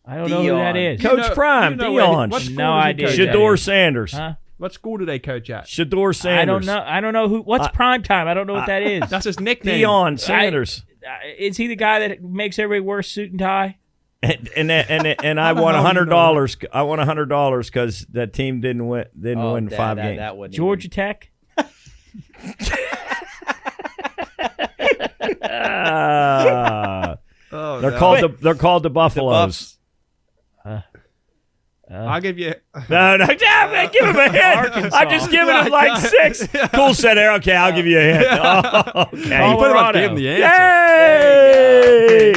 I don't know who that is. Coach Prime, Dion. No idea. Shador Sanders. Huh? What school do they coach at? Shador Sanders. I don't know who. What's prime time? I don't know what that is. That's his nickname. Dion Sanders. Is he the guy that makes everybody wear suit and tie? And I won $100. I won $100 because that team didn't win 5 games. Georgia Tech. They're called the Buffaloes. I'll give you. No, damn it, give him a hint. I'm just giving him like 6. Cool said there. Okay, I'll give you a hint. Oh, okay. You put him give him the answer.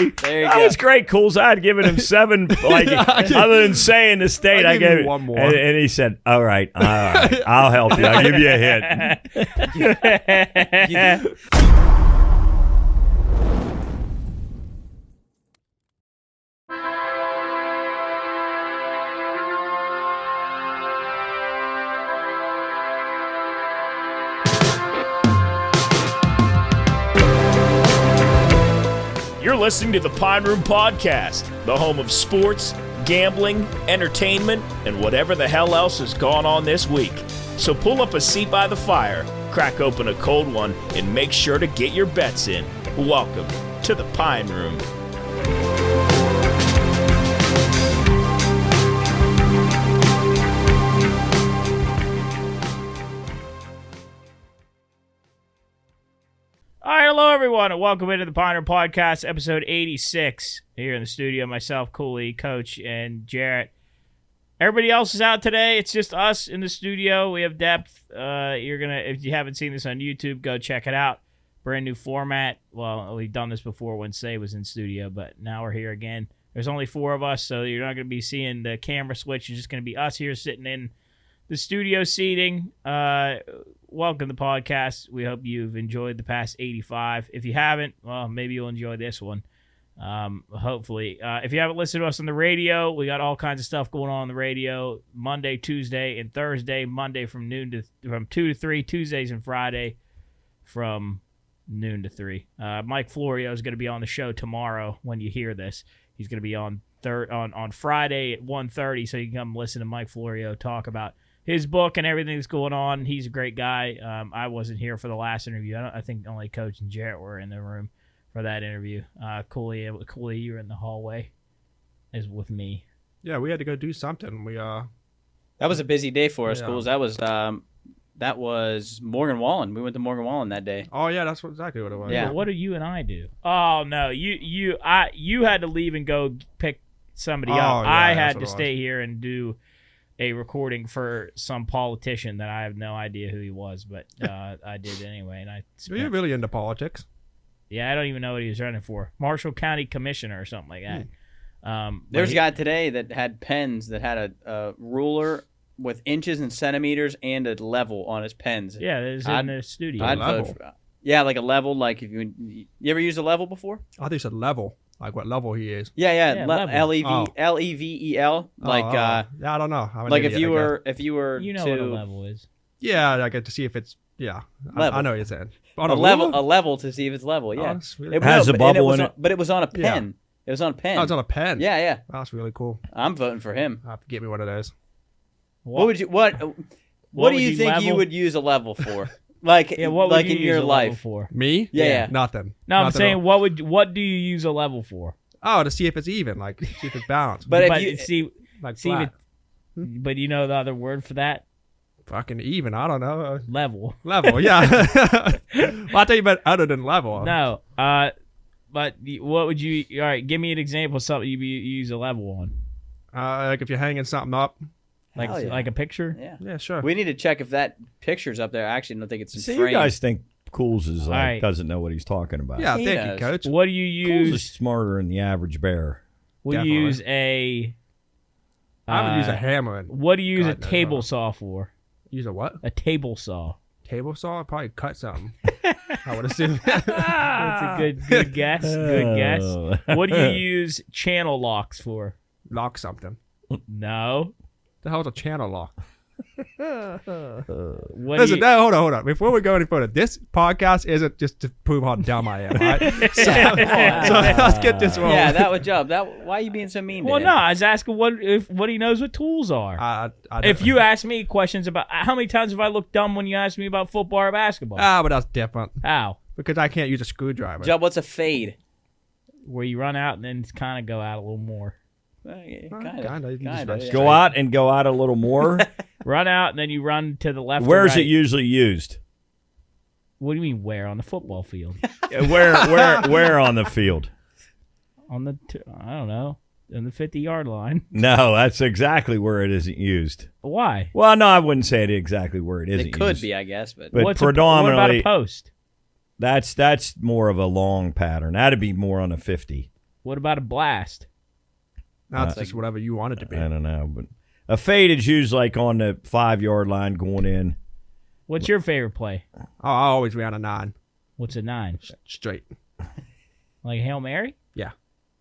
Yay! There you go. That was great, Cools. I had given him 7. Like other than saying the state, I gave him one more. And he said, "All right, I'll help you. I'll give you a hint." You're listening to the Pine Room Podcast, the home of sports, gambling, entertainment, and whatever the hell else has gone on this week. So pull up a seat by the fire, crack open a cold one, and make sure to get your bets in. Welcome to the Pine Room. All right, hello everyone, and welcome into the Pine Room Podcast, episode 86. Here in the studio, myself, Cooley, Coach, and Jarrett. Everybody else is out today. It's just us in the studio. We have depth. If you haven't seen this on YouTube, go check it out. Brand new format. Well, we've done this before when Say was in studio, but now we're here again. There's only 4 of us, so you're not going to be seeing the camera switch. It's just going to be us here sitting in the studio seating. Welcome to the podcast. We hope you've enjoyed the past 85. If you haven't, well, maybe you'll enjoy this one. Hopefully. If you haven't listened to us on the radio, we got all kinds of stuff going on the radio. Monday, Tuesday, and Thursday. Monday from 2 to 3. Tuesdays and Friday from noon to 3. Mike Florio is going to be on the show tomorrow when you hear this. He's going to be on Friday at 1:30, so you can come listen to Mike Florio talk about his book and everything that's going on. He's a great guy. I wasn't here for the last interview. I think only Coach and Jarrett were in the room for that interview. Cooley, you were in the hallway as with me. Yeah, we had to go do something. That was a busy day for us, Yeah. Schools. That was Morgan Wallen. We went to Morgan Wallen that day. Oh yeah, that's exactly what it was. Yeah. But what do you and I do? Oh no, you had to leave and go pick somebody up. Yeah, I that's had what to it stay here and do a recording for some politician that I have no idea who he was, but I did anyway. And Are you really into politics? Yeah, I don't even know what he was running for. Marshall County Commissioner or something like that. There's a guy today that had pens that had a ruler with inches and centimeters and a level on his pens. Yeah, it was in the studio. I'd vote for, like a level. Like if you ever used a level before? I thought you said level. Like what level he is. Yeah, level. Level. Like yeah, I don't know. like if you were you know to, what a level is. Yeah, I get to see if it's I know what you're saying. On a level to see if it's level. Yeah, that's really It has a bubble in it. But it was on a pen. Yeah. It was on a pen. Oh, it's on a pen. Yeah. That's really cool. I'm voting for him. I'll have to get me one of those. What do you think you would use a level for? Like what would you in use your a life level for? Me? Yeah. Nothing. No, I'm Nothing saying at all. what do you use a level for? Oh, to see if it's even, like see if it's balanced. But if But you see, like see flat. but you know the other word for that? Fucking even. I don't know. Level. Level. Yeah. Well, I'll tell you about other than level. No. But what would you? All right, give me an example of something you use a level on. Like if you're hanging something up. Like Hell yeah. like a picture. Yeah, sure. We need to check if that picture's up there. I actually don't think it's in See, frame. you guys think Cools is like right. doesn't know what he's talking about. Yeah, He thank does. you, Coach. What do you Cools is use? smarter than the average bear. Would you Definitely. use a? I would use a hammer. And What do you use God a knows table what. saw for? Use a what? A table saw. Table saw? I'd probably cut something. I would assume. That's a good guess. Good guess. Oh. What do you use channel locks for? Lock something. No. The hell's a channel lock? Listen, hold on. Before we go any further, this podcast isn't just to prove how dumb I am, right? so let's get this rolling. Yeah, that was job. Why are you being so mean to Well, him? no, I was asking what he knows what tools are. I If you ask me questions about how many times have I looked dumb when you ask me about football or basketball? but that's different How? because I can't use a screwdriver. Job, what's a fade? Where you run out and then kind of go out a little more. Kinda. Go out and go out a little more. Run out and then you run to the left. Where's or right. it usually used? What do you mean where? On the football field? Where on the field? On the I don't know. On the 50-yard line. No, that's exactly where it isn't used. Why? Well, no, I wouldn't say it exactly where it isn't It could used. be, I guess, but But what about a post? That's more of a long pattern. That'd be more on a 50. What about a blast? That's just whatever you want it to be. I don't know, but a fade is usually like on the 5-yard line going in. What's your favorite play? I always ran a 9 What's a 9? straight. Like Hail Mary? Yeah.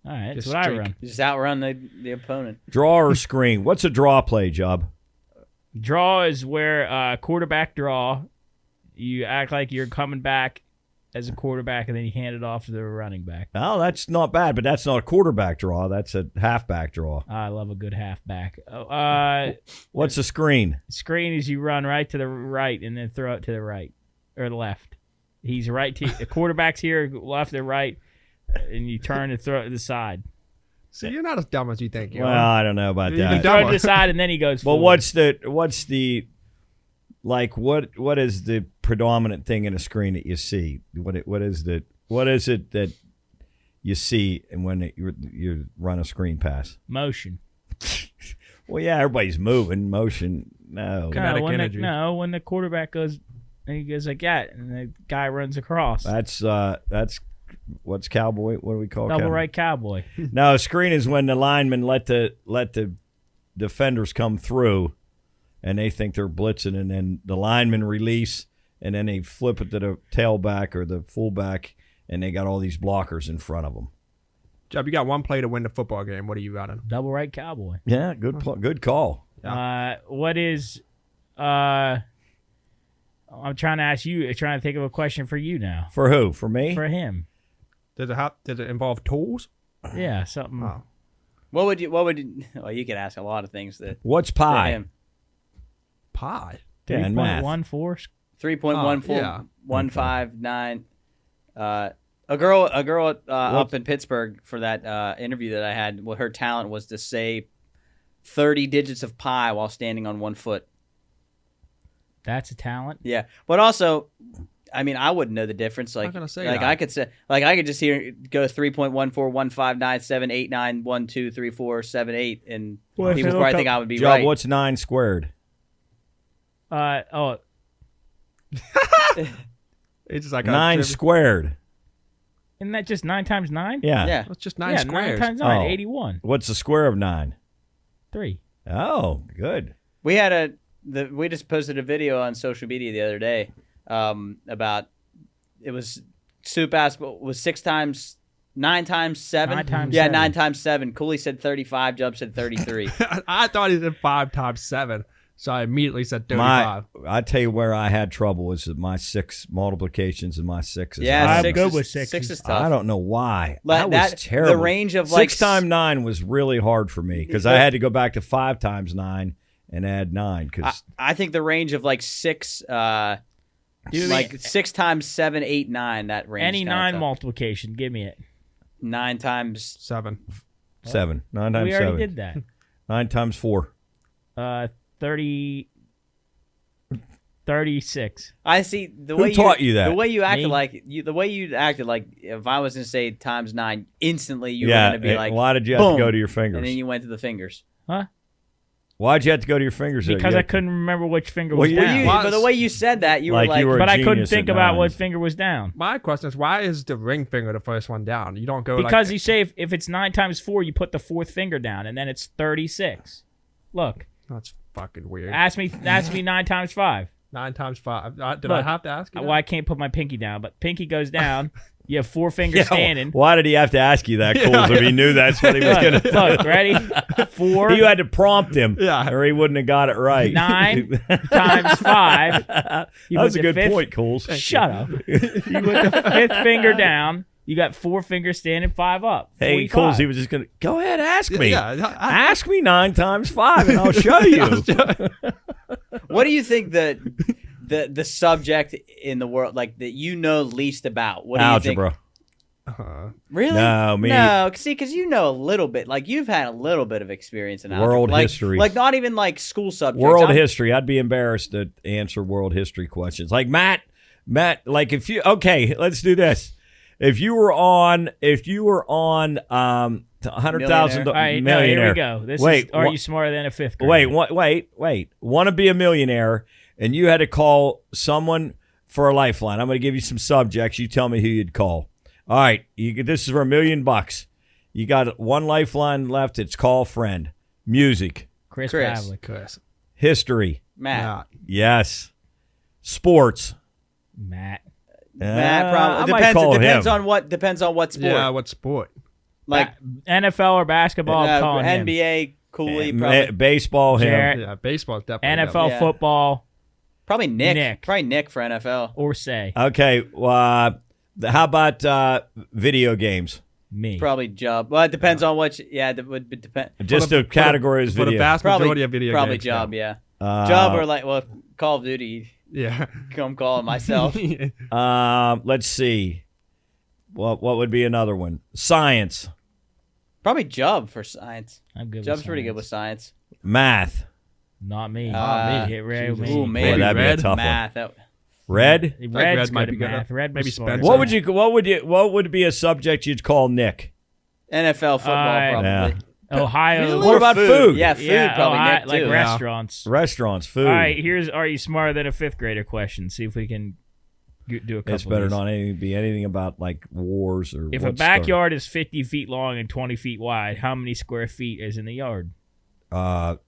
All right, that's Just what I streak. run. just outrun the opponent. Draw or screen? What's a draw play, Job? Draw is where quarterback draw. You act like you're coming back as a quarterback, and then you hand it off to the running back. Oh, that's not bad, but that's not a quarterback draw. That's a halfback draw. I love a good halfback. What's a screen? Screen is you run right to the right and then throw it to the right or the left. He's right to the quarterback's here, left or right, and you turn and throw it to the side. So you're not as dumb as you think you Well, are. I don't know about You can that. dumb- Throw it to the side, and then he goes Well, forward. what's the like what is the predominant thing in a screen that you see? What is it that you see and when you run a screen pass? Motion. Well, yeah, everybody's moving. Motion, no. Kinetic when energy. when the quarterback goes, and he goes like that, and the guy runs across. That's what's cowboy? What do we call Double cowboy? right cowboy. No, a screen is when the linemen let the defenders come through, and they think they're blitzing, and then the linemen release, and then they flip it to the tailback or the fullback, and they got all these blockers in front of them. Job, you got one play to win the football game. What are you running? Double right cowboy. Yeah, good call. What is? I'm trying to ask you. I'm trying to think of a question for you now. For who? For me? For him. Does it involve tools? Yeah, something. Oh. What would you? Well, you could ask a lot of things. What's pi? Him. Pie. Yeah, in math. 3.14. 3.14159. A girl up in Pittsburgh for that interview that I had. Well, her talent was to say 30 digits of pi while standing on one foot. That's a talent. Yeah, but also, I mean, I wouldn't know the difference. Like, gonna say like that. I could say, like I could just hear go 3.141597891234778, and Well, if people you probably look think up- I would be Job, right. what's 9 squared? It's just like 9 squared. Isn't that just 9 times 9? Yeah. Yeah. It's just 9 Yeah, squares. 9 times 9, Oh. 81. What's the square of 9? 3. Oh, good. We had we just posted a video on social media the other day about it was Soup asked was 9 times 7. 9 times yeah, 7. 9 times 7. Cooley said 35. Jubb said 33. I thought he said 5 times 7, so I immediately said 35. I tell you where I had trouble was with my 6 multiplications and my 6s. Yeah, I'm 6 good is, with 6 sixes. is tough. I don't know why. Like that was terrible. The range of like 6 times 9 was really hard for me because I had to go back to 5 times 9 and add 9. Because I think the range of like 6, like 6 times 7, 8, 9. That range. Any is kinda 9 tough. multiplication, give me it. 9 times 7. 7. 9 times We 7. already did that. 9 times 4. 36. I see the Who way taught you that? The way you acted Me. like the way you acted like if I was going to say times 9, instantly you were Yeah. going to be like, why did you have boom, to go to your fingers? and then you went to the fingers. Huh? Why'd you have to go to your fingers? Because You I had to- couldn't remember which finger Well, was you- down. But the way you said that, you Like were like, you were- But I couldn't genius think at about what 9s. finger was down. My question is, why is the ring finger the first one down? You don't go Because like, you say if it's 9 times 4, you put the 4th finger down, and then it's 36. Look, That's fucking weird. ask me 9 times 5. 9 times 5. Did I Look, have to ask you that? Well, I can't put my pinky down, but pinky goes down. You have 4 fingers Yeah, standing. why did he have to ask you that, Coles, if he knew that's what he was going to do? Look, ready? 4. You had to prompt him, Yeah. or he wouldn't have got it right. 9 times 5. You That's put a the good fifth- point, Coles. Shut up. You put the 5th finger down. You got 4 fingers standing, 5 up. Hey, 45. Coles, he was just going to, go ahead, ask me. Yeah, Ask me 9 times 5, and I'll show you. What do you think the subject in the world, like, that you know least about? What do you think? Algebra. Really? No, me. No, see, because you know a little bit. Like, you've had a little bit of experience in algebra. World like, history. Like, not even like school subjects. World history. I'd be embarrassed to answer world history questions. Like Matt, like if you, okay, let's do this. If you were on 100,000 All right, no, millionaire. here we go. This Wait, is, are wha- you smarter than a 5th grader? wait. Want to be a millionaire, and you had to call someone for a lifeline. I'm going to give you some subjects. You tell me who you'd call. All right, this is for $1 million. You got one lifeline left. It's call a friend. Music, Chris. Chris. Chris. history, Matt. yes, sports. Matt. Matt I probably might call depends him. on what sport. Yeah, what sport? Like NFL or basketball, I'm calling him. NBA, Cooley, probably, Baseball, him. Jarrett. Yeah, baseball is definitely. NFL Yeah. football probably Nick. Nick. Probably Nick for NFL. or say Okay, how about video games? me. Probably Job. Well, it depends on what. That would depend. Just the category is For the video. vast Probably majority of video Probably games. Job. Yeah. Uh, Job or like Call of Duty. Yeah. Come call it myself. Let's see. What would be another one? Science, Probably Job for science. I'm good. Job's with pretty good science. with science. math, Not me. Uh, Hit Ray with Jesus. me. Ooh, maybe that'd be a Red, tough math. Red. Red's Red might good be at good. math. Red Maybe was smart. Spencer. What would be a subject you'd call Nick? NFL football probably. Yeah. Ohio. What about food? Yeah, food probably Ohio, Nick like too. restaurants. Restaurants, food. All right, here's are you smarter than a 5th grader question? See if we can do a couple. It's better of these. not be anything about like wars or. If a what backyard is 50 feet long and 20 feet wide, how many square feet is in the yard? started.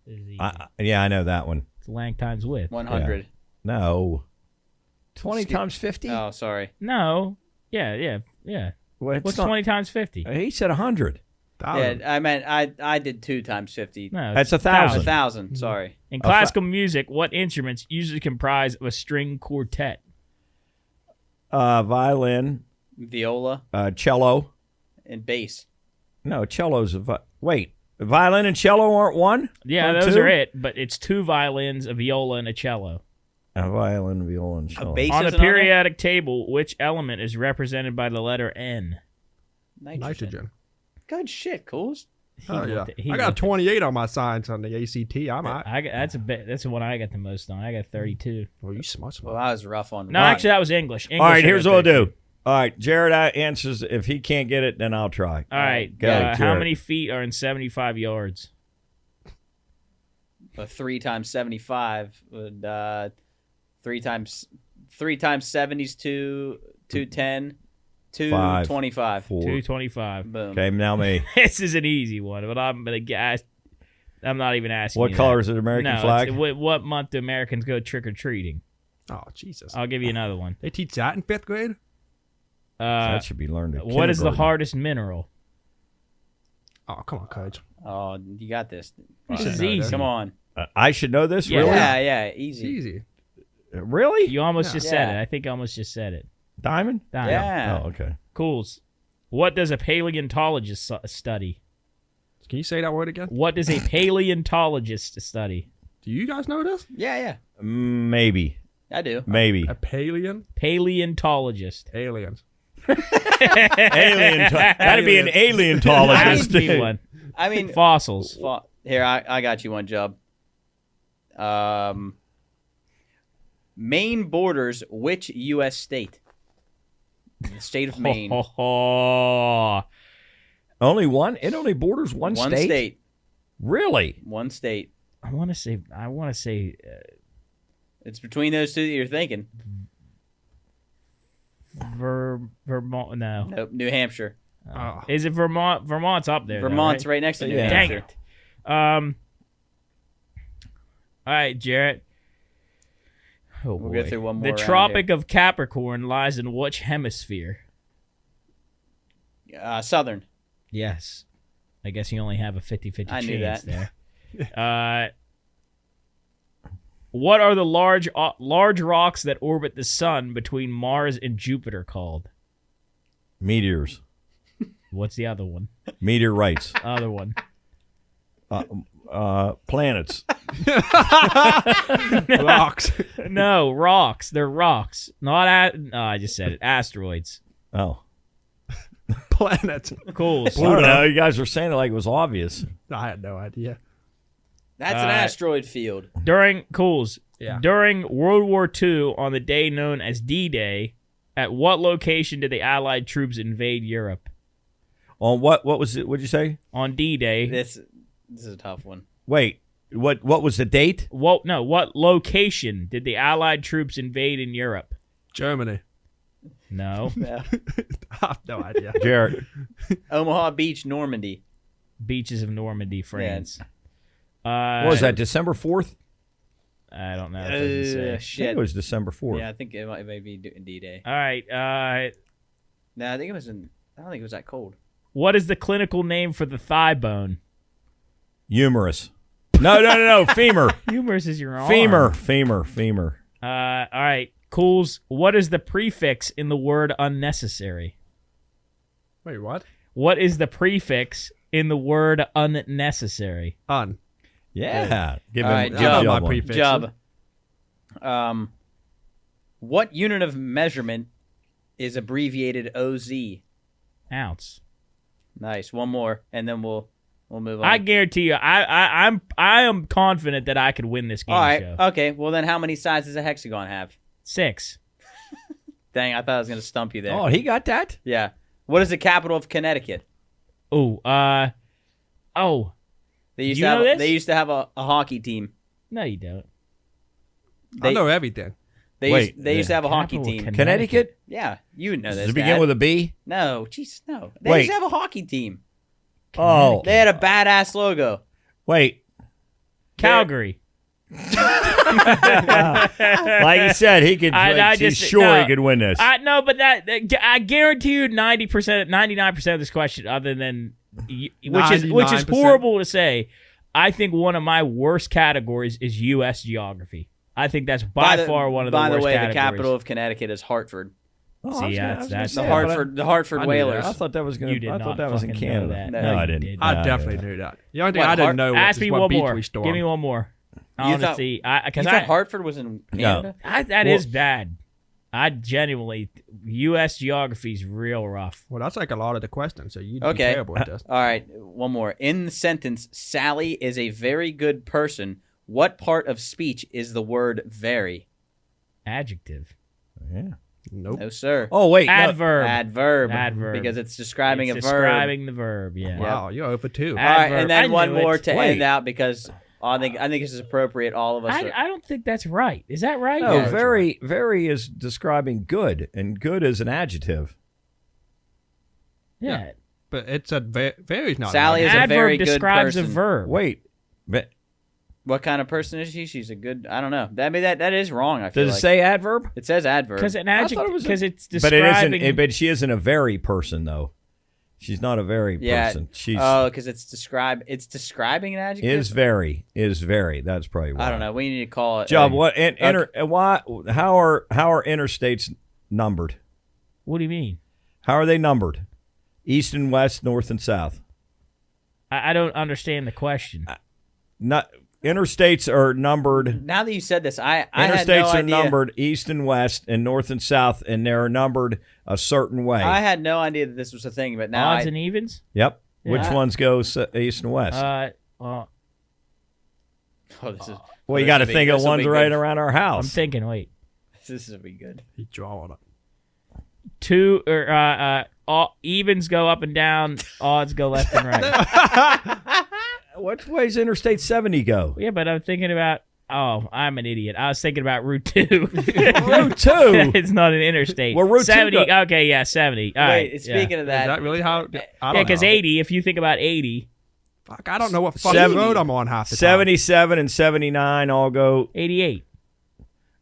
This is easy. I know that one. It's length times width. 100. No. 20 times 50. Oh, sorry. No. Yeah. Well, it's What's not- 20 times 50? He said 100. Yeah, I meant I did 2 times 50. No, That's it's 1,000. 1,000. Sorry. In classical music, what instruments usually comprise of a string quartet? Violin, Viola cello. and bass. No, cello's wait. Violin and cello aren't one? Yeah, Aren't those two? are it, but it's 2 violins, a viola, and a cello. A violin, viola, and cello. bass On the isn't on there? periodic table, which element is represented by the letter N? Nitrogen. Good shit, Cools. Oh, yeah. He I got a looked at- 28 on my science on the ACT. I'm all right. I got, that's the one I got the most on. I got 32. Well, you smart. Well, I was rough on. No, actually, that was English. All right, English I here's got what we'll 32. do. All right, Jared answers. If he can't get it, then I'll try. All right, Go, how Jared. many feet are in 75 yards? 3 times 75 would 3 times 70 is 210. 225. 4. 225. Boom. Okay, now me. This is an easy one, but I'm gonna guess. I'm not even asking. What you color that. is the American No, flag? what month do Americans go trick or treating? Oh, Jesus. I'll give you another one. They teach that in 5th grade? That should be learned at What is the kindergarten. hardest mineral? Oh, come on, coach. Oh, you got this. This should is know easy. that. Come on. I should know this, Yeah. really? Yeah, It's easy. easy. Really? You almost just said Yeah. it. I think I almost just said it. Diamond? Diamond. Yeah. Oh, okay. Cools. What does a paleontologist study? Can you say that word again? What does a paleontologist study? Do you guys know this? Yeah. Maybe. I do. Maybe. A paleo? Paleontologist. Aliens. That'd be an That aleontologist. would be one. I mean, Fossils. here I got you one, Job. Maine borders which U.S. state? The state of Maine. Only one? It only borders one One state? state. Really? One state. I want to say. It's between those two that you're thinking. Vermont. No. Nope. New Hampshire. Oh. Is it Vermont? Vermont's up there. though, Vermont's right? right next to New Yeah. Dang Hampshire. it. All right, Jarrett. Oh, We'll boy. go through one more The round Tropic of Capricorn lies in which hemisphere? here. Southern. Yes. I guess you only have a 50-50 I chance knew that. there. What are the large rocks that orbit the sun between Mars and Jupiter called? Meteors. What's the other one? Meteorites. Other one. Planets. Rocks. No, rocks. They're rocks. Not I just said it. Asteroids. Oh. Planets. Cool. I don't know. You guys were saying it like it was obvious. I had no idea. That's an asteroid field. During World War II, on the day known as D-Day, at what location did the Allied troops invade Europe? On what was it? What'd you say? On D-Day. This is a tough one. Wait. What was the date? What location did the Allied troops invade in Europe? Germany. No. Yeah. I have no idea. Jarrett. Omaha Beach, Normandy. Beaches of Normandy, France. What was that, December 4th? I don't know. It doesn't say. I think Shit. it was December 4th. Yeah, I think it might be D-Day. All right. No, I think it was I don't think it was that cold. What is the clinical name for the thigh bone? Humerus. No. Femur. Humerus is your arm. Femur. All right. Cools. What is the prefix in the word unnecessary? Wait, what? What is the prefix in the word unnecessary? Un. Yeah. Give All right, him Job. my one. prefix. Jub. What unit of measurement is abbreviated OZ? Ounce. Nice. One more, and then we'll move on. I guarantee you, I am confident that I could win this game All right. show. Okay. Well, then how many sides does a hexagon have? 6. Dang, I thought I was going to stump you there. Oh, he got that? Yeah. What is the capital of Connecticut? Oh. They used You to have know this? They used to have a hockey team. No, you don't. I know everything. They Wait, used to have a hockey Capital of team. Connecticut? Yeah, you know Does this. it begin Dad. with a B? No, jeez, no. They Wait. used to have a hockey team. Oh. They had a badass logo. Wait. Calgary. Like he said, he could. He's sure he could win this. No, but I guarantee you 99% of this question, other than which is 99%. horrible to say. I think one of my worst categories is U.S. geography. I think that's by far one of the worst categories. By the way, the capital of Connecticut is Hartford. See, that's The Hartford I knew Whalers. I thought that was going You to. did I thought not that was in fucking know Canada. that. No, I you didn't. did I not. definitely knew that. The only thing What, I didn't know Ask was me what one beach more. we stormed. Give me one more. You thought- Honestly, You thought Hartford was in Canada? that is bad. I genuinely, U.S. geography is real rough. Well, that's like a lot of the questions, so you'd be Okay. terrible at this. All right, one more. In the sentence, Sally is a very good person. What part of speech is the word very? Adjective. Yeah. Nope. No, sir. Oh wait. no. Adverb. Adverb. Because it's describing It's a verb. describing the verb, yeah. Wow, you're over 2. All right, Adverb. and then I one knew more it. to Wait. end out because I think this is appropriate. All of us. I don't think that's right. Is that right? No, Yeah. very is describing good, and good is an adjective. Yeah. But it's a vary's not. Sally is a Adverb very good describes person. a verb. Wait, but What kind of person is she? She's a good. I don't know. That is wrong. I feel does it like. say adverb? It says adverb. Because an I thought adjective, it was because it's But it describing. isn't. But she isn't a very person though. She's not a very person. She's because it's describing an adjective. is very. That's probably why. I don't know. We need to call it. Job. What? Why? How are interstates numbered? What do you mean? How are they numbered? East and west, north and south. I don't understand the question. Not interstates are numbered. Now that you said this, I had no Interstates are idea. numbered east and west and north and south, and they're numbered a certain way. I had no idea that this was a thing, but now Odds and evens? Yep. Yeah. Which ones go east and west? Well, Oh, this is. well, you got to this'll be- think of this'll ones be right good. around our I'm house. thinking, wait. This will be good. He's drawing it. Two or evens go up and down, odds go left and right. Which way's Interstate 70 go? Yeah, but I'm thinking about. Oh, I'm an idiot. I was thinking about Route 2. Route 2. It's not an interstate. Well, Route 2 70. go- Okay, yeah, 70. All right. Wait, speaking of Is that, that really how? I Yeah, don't because know. 80, if you think about 80, Fuck, I don't know what fucking 70. road I'm on half the time. 77 and 79 all go. 88.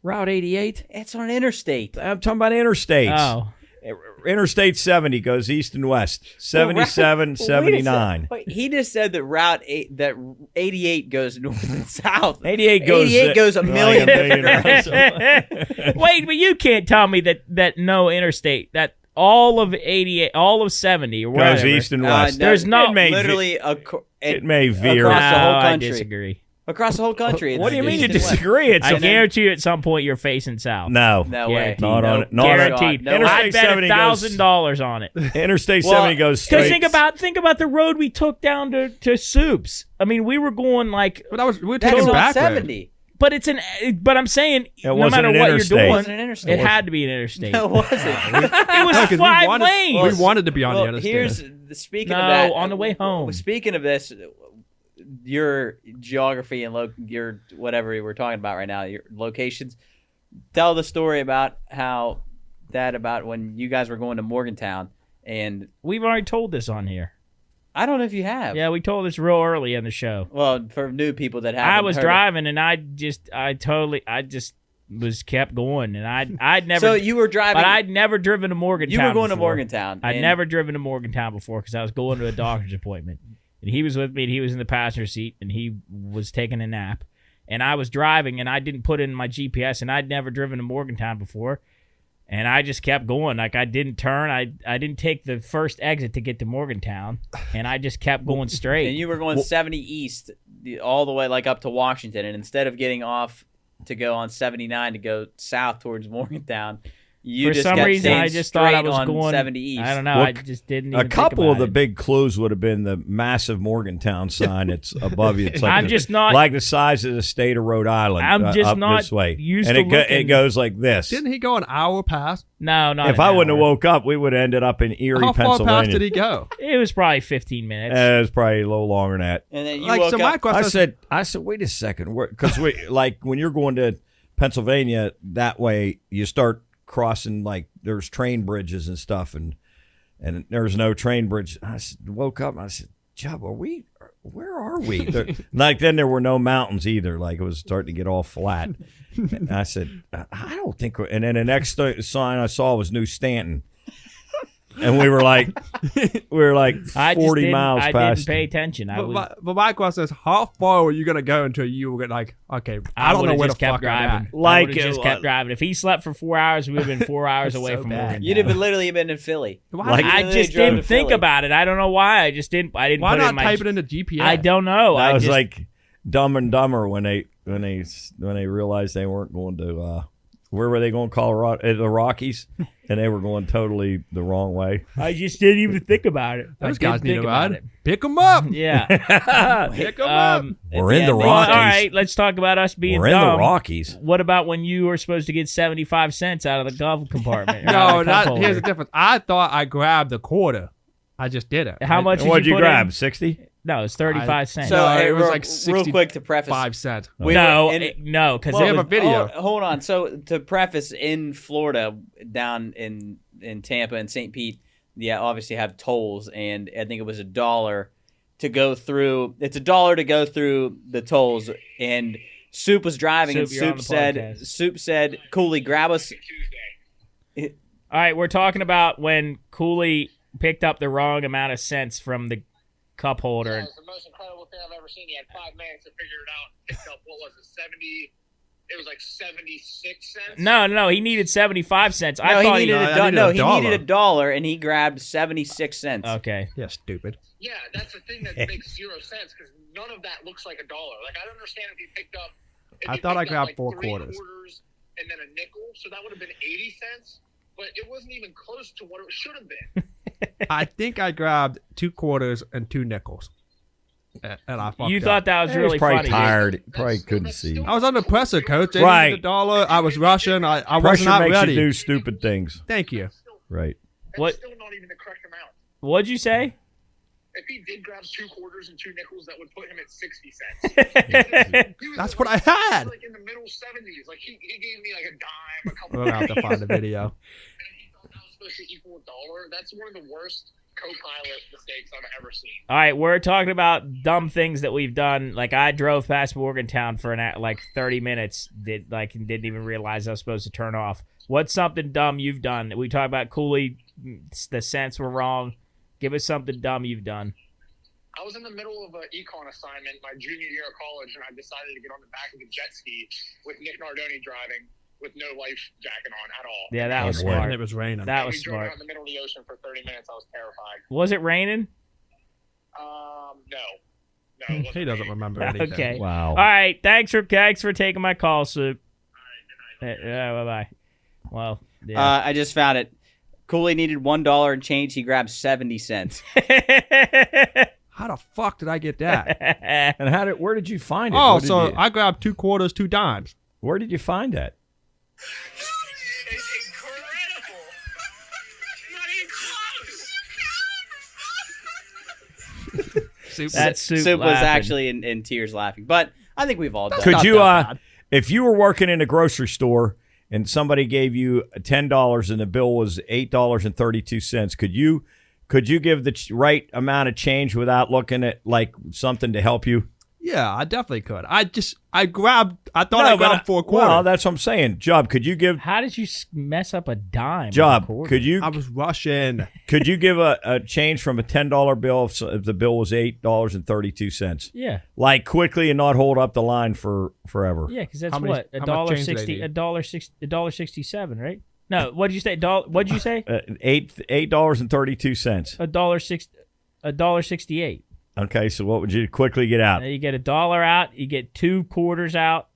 Route 88? It's on an interstate. I'm talking about interstates. Oh. Interstate 70 goes east and west. 77, 79. Wait, he just said that Route 8, that 88 goes north and south. 88 goes 88 goes a million different directions. Wait, but you can't tell me that no interstate, that all of 88, all of 70 or whatever. Goes east and west. No, There's no- It may literally it may veer. across the whole No, country. I disagree. Across the whole country. What do you it's mean you east and west. disagree? It's I guarantee you at some point you're facing south. No. No Yeah, way. Not on it. Not on it. Guaranteed. No, Interstate I bet 70 goes- $1,000 on it. Interstate Well, 70 goes Because straight. think about the road we took down to Soups. I mean, we were going like, But we were That's taking on back road. 70. but I'm saying no wasn't matter an what interstate. you're It doing, wasn't an interstate. it had to be an interstate. No, it wasn't. It was No, 'cause 5 lanes. We wanted to be on the Well, interstate. here's speaking No, of that. on the way home. Speaking of this, your geography and your whatever we're talking about right now, your locations. Tell the story about about when you guys were going to Morgantown, and We've already told this on here. I don't know if you have. Yeah, we told this real early in the show. Well, for new people that haven't. I was heard driving and I just was kept going and I'd never. So you were driving. but I'd never driven to Morgantown. You were going to before. Morgantown. I'd and- never driven to Morgantown before because I was going to a doctor's appointment. And he was with me and he was in the passenger seat and he was taking a nap. And I was driving and I didn't put in my GPS and I'd never driven to Morgantown before. And I just kept going. Like I didn't turn. I didn't take the first exit to get to Morgantown. And I just kept going straight. And you were going 70 east, all the way like up to Washington, and instead of getting off to go on 79 to go south towards Morgantown, you For just some kept reason, staying I just thought I straight was on going 70 east. I don't know. Well, I just didn't. A Even couple think of the about it. big clues would have been the massive Morgantown sign. It's above you. It's like I'm just not- like the size of the state of Rhode Island. I'm just up not this way, used and to it looking- goes like this. Didn't he go an hour past? No, not. If an I wouldn't have hour. woke up, we would have ended up in Erie, How far Pennsylvania. past did he go? It was probably 15 minutes. It was probably a little longer than that. And then you Like, woke so my up. question I said, wait a second, because like when you're going to Pennsylvania that way, you start crossing like there's train bridges and stuff, and there's no train bridge. I woke up and I said, Chubb, where are we? Like then there were no mountains either. Like it was starting to get all flat. And I said, I don't think. And then the next sign I saw was New Stanton. And we were like I just 40 didn't- miles I past. didn't pay attention. I was. But my question is, how far were you going to go until you were like, okay, I don't know would've where the just kept fuck driving. I'm at. I Like would've just it- kept driving. If he slept for 4 hours, we would have been 4 hours away so from bad. Morgantown. You'd have literally been in Philly. Why, Like- I literally just drove didn't to think Philly. about it. I don't know why. I just didn't. I didn't why put it not in my. type it into GPS? I don't know. That I was just, like Dumb and Dumber when they realized they weren't going to where were they going? Colorado, the Rockies, and they were going totally the wrong way. I just didn't even think about it. I Those didn't guys need think to about ride. it. Pick them up. Yeah. Pick them up. We're in the Well, Rockies. all right. Let's talk about us being We're in dumb. the Rockies. What about when you were supposed to get 75 cents out of the glove compartment? or out No, of the cup here's holder? the difference. I thought I grabbed the quarter. I just didn't. How much? And what'd did you put grab? in? 60? No, it's 35 cents. So No, hey, it was real, like real quick to preface. 5 cents. we no, were in- no, because Well, we have a video. Hold on. So to preface, in Florida, down in Tampa and St. Pete, obviously have tolls, and I think it was $1 to go through. It's $1 to go through the tolls, and Soup was driving, Soup, and you're on the podcast. Soup said, "Cooley, grab us." All right, we're talking about when Cooley picked up the wrong amount of cents from the cup holder. It was the most incredible thing I've ever seen. He had 5 minutes to figure it out. Picked up, what was it, 70? It was like 76 cents. No, he needed 75 cents. I No, thought he needed I a needed no. a He dollar. needed $1, and he grabbed 76 cents. Okay. Yeah, stupid. Yeah, that's the thing that makes 0 sense because none of that looks like $1. Like, I don't understand if he picked up. If I he thought I picked up, grabbed like 4 3 quarters. and then a nickel, so that would have been 80 cents. But it wasn't even close to what it should have been. I think I grabbed 2 quarters and 2 nickels. And I fucked You up. thought that was He really was probably funny. tired. Probably couldn't see. I was under pressure, coach. They Right. needed $1. I was rushing. I was Pressure not makes ready. you do stupid things. Thank you. Right. That's What- still not even the correct amount. What'd you say? If he did grab 2 quarters and 2 nickels, that would put him at 60 cents. He was That's like- what I had. Like in the middle 70s. Like he gave me like a dime, a couple We're going to have to find the video. and he thought that was supposed to equal $1. That's one of the worst co-pilot mistakes I've ever seen. All right, we're talking about dumb things that we've done. Like I drove past Morgantown for 30 minutes. Didn't even realize I was supposed to turn off. What's something dumb you've done? We talked about Cooley. The scents were wrong. Give us something dumb you've done. I was in the middle of an econ assignment my junior year of college, and I decided to get on the back of the jet ski with Nick Nardoni driving with no life jacket on at all. Yeah, that was And smart. it was raining. That And was we drove smart. out in the middle of the ocean for 30 minutes. I was terrified. Was it raining? No. No, it wasn't He doesn't me. remember anything. Okay. Wow. All right. Thanks for taking my call, Soup. Yeah. Bye. Well, yeah. I just found it. Cooley needed $1 and change. He grabbed 70 cents. How the fuck did I get that? And where did you find it? Oh, What did so you- I grabbed 2 quarters, 2 dimes. where did you find that? It's incredible. Not even close. That's Soup Soup was laughing. actually in tears laughing. But I think we've all done Could it. you, that bad. if you were working in a grocery store and somebody gave you $10 and the bill was $8.32, could you give the right amount of change without looking at like something to help you? Yeah, I definitely could. I thought I grabbed 4 quarters. Well, that's what I'm saying. Job, could you give How did you mess up a dime? with a Job? quarter? Could you I was rushing. could you give a change from a $10 bill if the bill was $8.32? Yeah. Like quickly and not hold up the line for forever. Yeah, because that's How many- what how much change did they $1.60, need? $1.67, right? No, what'd you say? What'd you say? $8.32. $1.68. Okay, so what would you quickly get out? Then you get $1 out, you get 2 quarters out,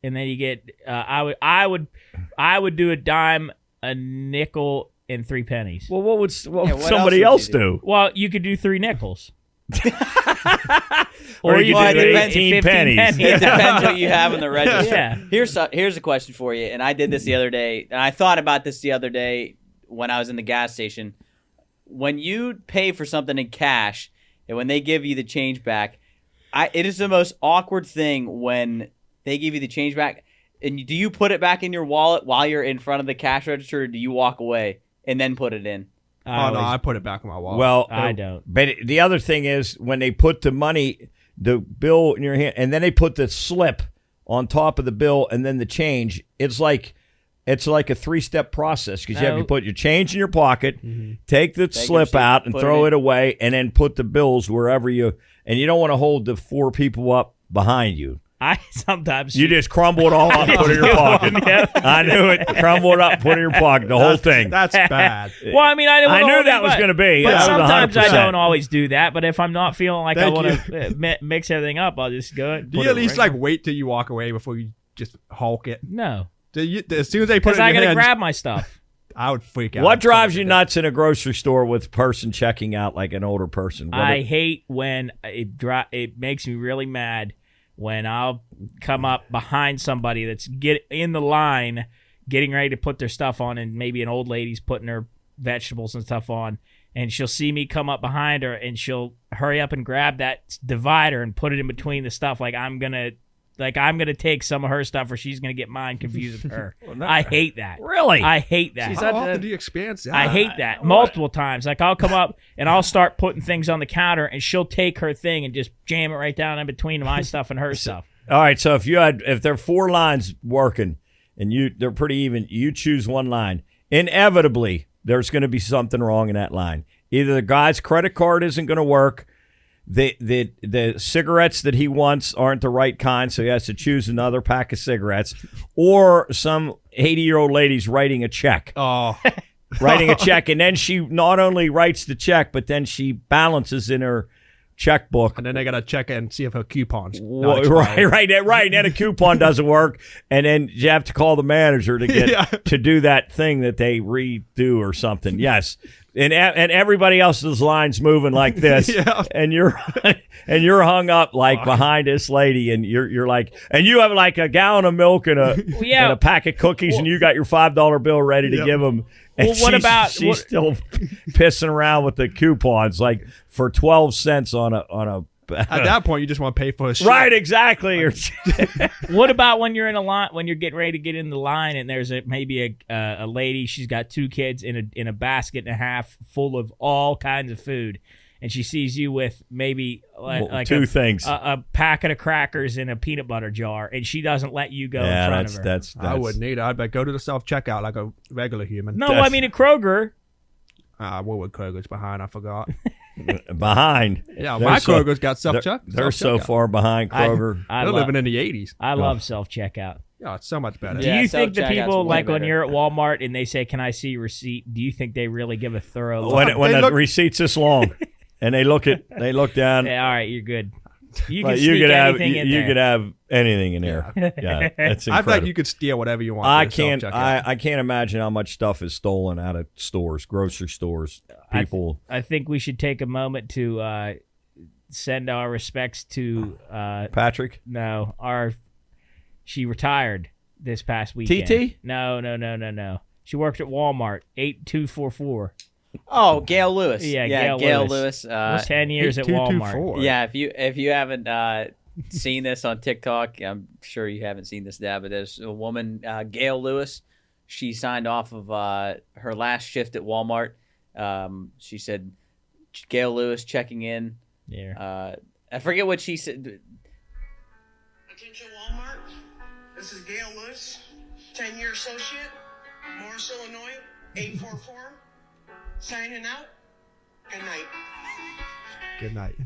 and then you get I would do a dime, a nickel, and 3 pennies. Well, what would what somebody else else would you do? Well, you could do 3 nickels. Or you could could do depends. 18 pennies. It depends what you have on the register. Yeah. Here's a question for you, and I did this the other day, and I thought about this the other day when I was in the gas station. When you pay for something in cash, and when they give you the change back, it is the most awkward thing when they give you the change back. And do you put it back in your wallet while you're in front of the cash register, or do you walk away and then put it in? I put it back in my wallet. Well, I don't. But the other thing is when they put the money, the bill in your hand, and then they put the slip on top of the bill and then the change, it's like a 3-step process because you have to put your change in your pocket, take the slip your out and put throw it it away, and then put the bills wherever you. And you don't want to hold the 4 people up behind you. I sometimes You just crumble it all up, put it in your pocket. I knew it. Crumble it up, put it in your pocket. The whole thing. That's bad. Well, I mean, I knew that was going to be. But That was sometimes I 100%. don't always do that. But if I'm not feeling like I Thank want to mix everything up, I'll just go. Do you at least wait till you walk away before you just hulk it? No, As soon as they put because it in I your gotta hands, grab my stuff. I would freak out. What drives you nuts in a grocery store with a person checking out like an older person? I hate when it makes me really mad when I'll come up behind somebody that's in the line getting ready to put their stuff on, and maybe an old lady's putting her vegetables and stuff on, and she'll see me come up behind her and she'll hurry up and grab that divider and put it in between the stuff like I'm gonna take some of her stuff or she's gonna get mine confused with her. I hate that. Really? I hate that. How often do you experience that? I hate that multiple times. Like I'll come up and I'll start putting things on the counter, and she'll take her thing and just jam it right down in between my stuff and her stuff. All right, so if there are 4 lines working and they're pretty even, you choose one line. Inevitably, there's going to be something wrong in that line. Either the guy's credit card isn't going to work, the cigarettes that he wants aren't the right kind, so he has to choose another pack of cigarettes, or some 80-year-old lady's writing a check. Oh, Writing a check, and then she not only writes the check, but then she balances in her checkbook. and then they gotta check it and see if her coupons. Well, right. And then a coupon doesn't work, and then you have to call the manager to get to do that thing that they redo or something. Yes, and everybody else's line's moving like this, and you're hung up like behind this lady, and you're like, and you have like a gallon of milk and a pack of cookies, and you got your $5 bill ready to give them. And Well, she's still pissing around with the coupons, like for 12 cents on a At that point, you just want to pay for his shit. Right, exactly. What about when you're in a line, when you're getting ready to get in the line, and there's maybe a lady, she's got 2 kids in a basket and a half full of all kinds of food, and she sees you with maybe like 2 things. A packet of crackers in a peanut butter jar, and she doesn't let you go in front of her. That's I wouldn't either. I'd go to the self-checkout like a regular human. No, I mean at Kroger. What would Kroger's behind? I forgot. behind. Yeah, my Kroger's got self-checkout. They're so far behind Kroger. They're living in the 80s. I love self-checkout. Yeah, it's so much better. Do you think the people, like better. when you're at Walmart and they say, "Can I see your receipt?" Do you think they really give a thorough look? When the receipt's this long, and they look down. Yeah, all right, you're good. You can Like, sneak anything in there. You could have anything in there. Yeah, that's incredible. I feel like you could steal whatever you want. I can't imagine how much stuff is stolen out of stores, grocery stores. People. I think we should take a moment to send our respects to Patrick. No, she retired this past weekend. TT? No. She worked at Walmart. 8244. Oh, Gail Lewis. Yeah, Gail Lewis. Was 10 years at Walmart. Yeah, if you haven't seen this on TikTok, I'm sure you haven't seen this, Dad, but there's a woman, Gail Lewis. She signed off of her last shift at Walmart. She said, Gail Lewis checking in. Yeah. I forget what she said. Attention Walmart. This is Gail Lewis, 10-year associate, Morris, Illinois, 844. Signing out. Good night. Good night.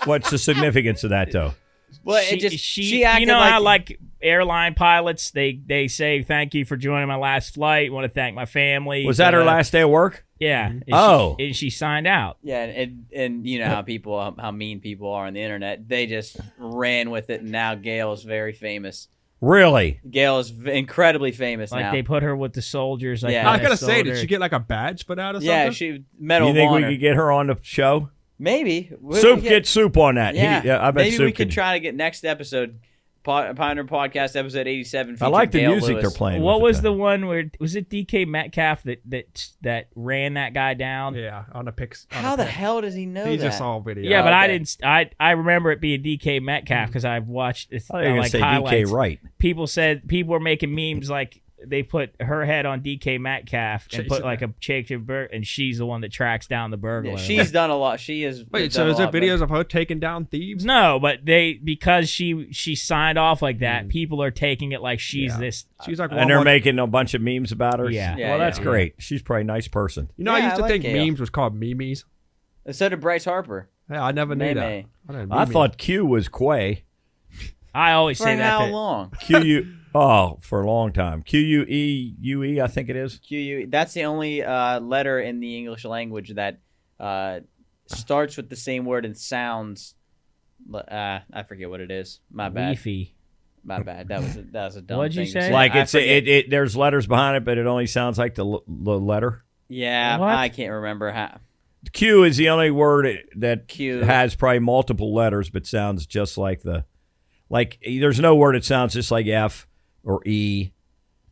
What's the significance of that though? Well, she acted how like airline pilots, they say thank you for joining my last flight. Want to thank my family. Was that her last day of work? Yeah. And she signed out. Yeah, and you know how mean people are on the internet. They just ran with it, and now Gail is very famous. Really? Gail is incredibly famous like now. they put her with the soldiers. Like Yeah. I was gonna say, did she get like a badge for that or something? Yeah, she Medal You of think Honor. we could get her on the show? Maybe. Get Soup on that. Yeah, I bet maybe Soup we can try to get next episode, Pioneer Podcast episode 87. I like the Gail music Lewis. they're playing. What with was it, the one where was it DK Metcalf that ran that guy down? Yeah, on the pics. How the hell does he know He that? just saw a video. Yeah, but okay. I remember it being DK Metcalf because I've watched it. I thought you were gonna say highlights. DK Wright. People were making memes like they put her head on DK Metcalf and put like a chasing bird, and she's the one that tracks down the burglar. Yeah, she's done a lot. She is. Wait, so is there videos of her taking down thieves? No, but because she signed off like that, people are taking it like she's this. She's like, And they're making a bunch of memes about her. Yeah. Well, that's great. She's probably a nice person. You know, Yeah, I used to I like think Gail. memes was called memes. So did Bryce Harper. Yeah, I never knew May. that. I thought Q was Quay. I always For say that. how long? For a long time. Queue, I think it is. QU. That's the only letter in the English language that starts with the same word and sounds. I forget what it is. My bad. Leafy. My bad. That was a dumb What'd you thing. say? Like I forget. there's letters behind it, but it only sounds like the letter. Yeah, What? I can't remember how. Q is the only word that Q. has probably multiple letters, but sounds just like there's no word that sounds just like F or E.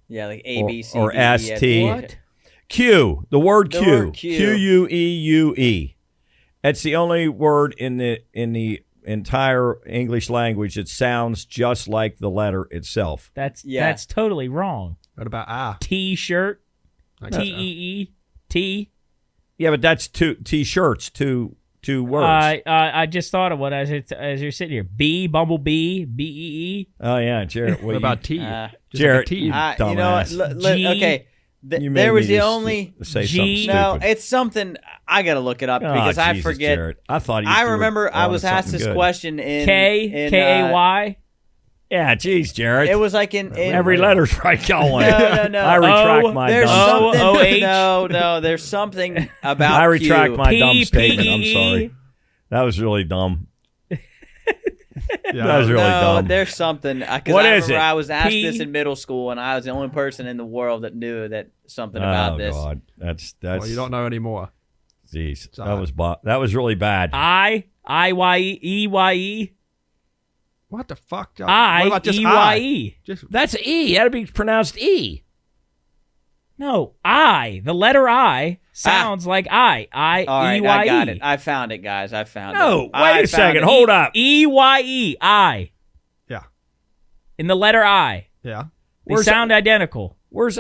Yeah, like A, B, C, or D, E, F, ST. G. What? Q, the word The Q. word Q. Q-U-E-U-E. It's the only word in the entire English language that sounds just like the letter itself. That's Yeah. totally wrong. What about T-shirt. I guess so. T-E-E. T. Yeah, but that's two T-shirts, two words. I just thought of one as you're sitting here. B, bumblebee, B-E-E. Oh yeah, Jarrett. What about T? Jarrett? T. You You know what? dumbass. G. Okay. You made There was me the just only. say G. something No, stupid. it's something. I gotta look it up because I Jesus, forget. Jarrett. I thought I remember I was asked this question in K-A-Y. Yeah, geez, Jarrett. It was like in Every letter's right going. No. I retract my There's dumb something. O-H. No. There's something about. I retract Q. my dumb statement. I'm P-P-E. sorry. That was really dumb. Yeah, That was really dumb. There's something. Because What I is remember it? I was asked P- this in middle school, and I was the only person in the world that knew that something about this. God, that's well, you don't know anymore. Jeez, Sorry. that was really bad. I-Y-E, E-Y-E. What the fuck? What about just I? I-E-Y-E. Just That's E. That'd be pronounced E. No, I. The letter I sounds like I. All right, E-Y-E. I got it. I found it, guys. I found it. No, I wait a found second. it. Hold up. E-Y-E. I. Yeah. In the letter I. Yeah. They Where's sound identical. Where's?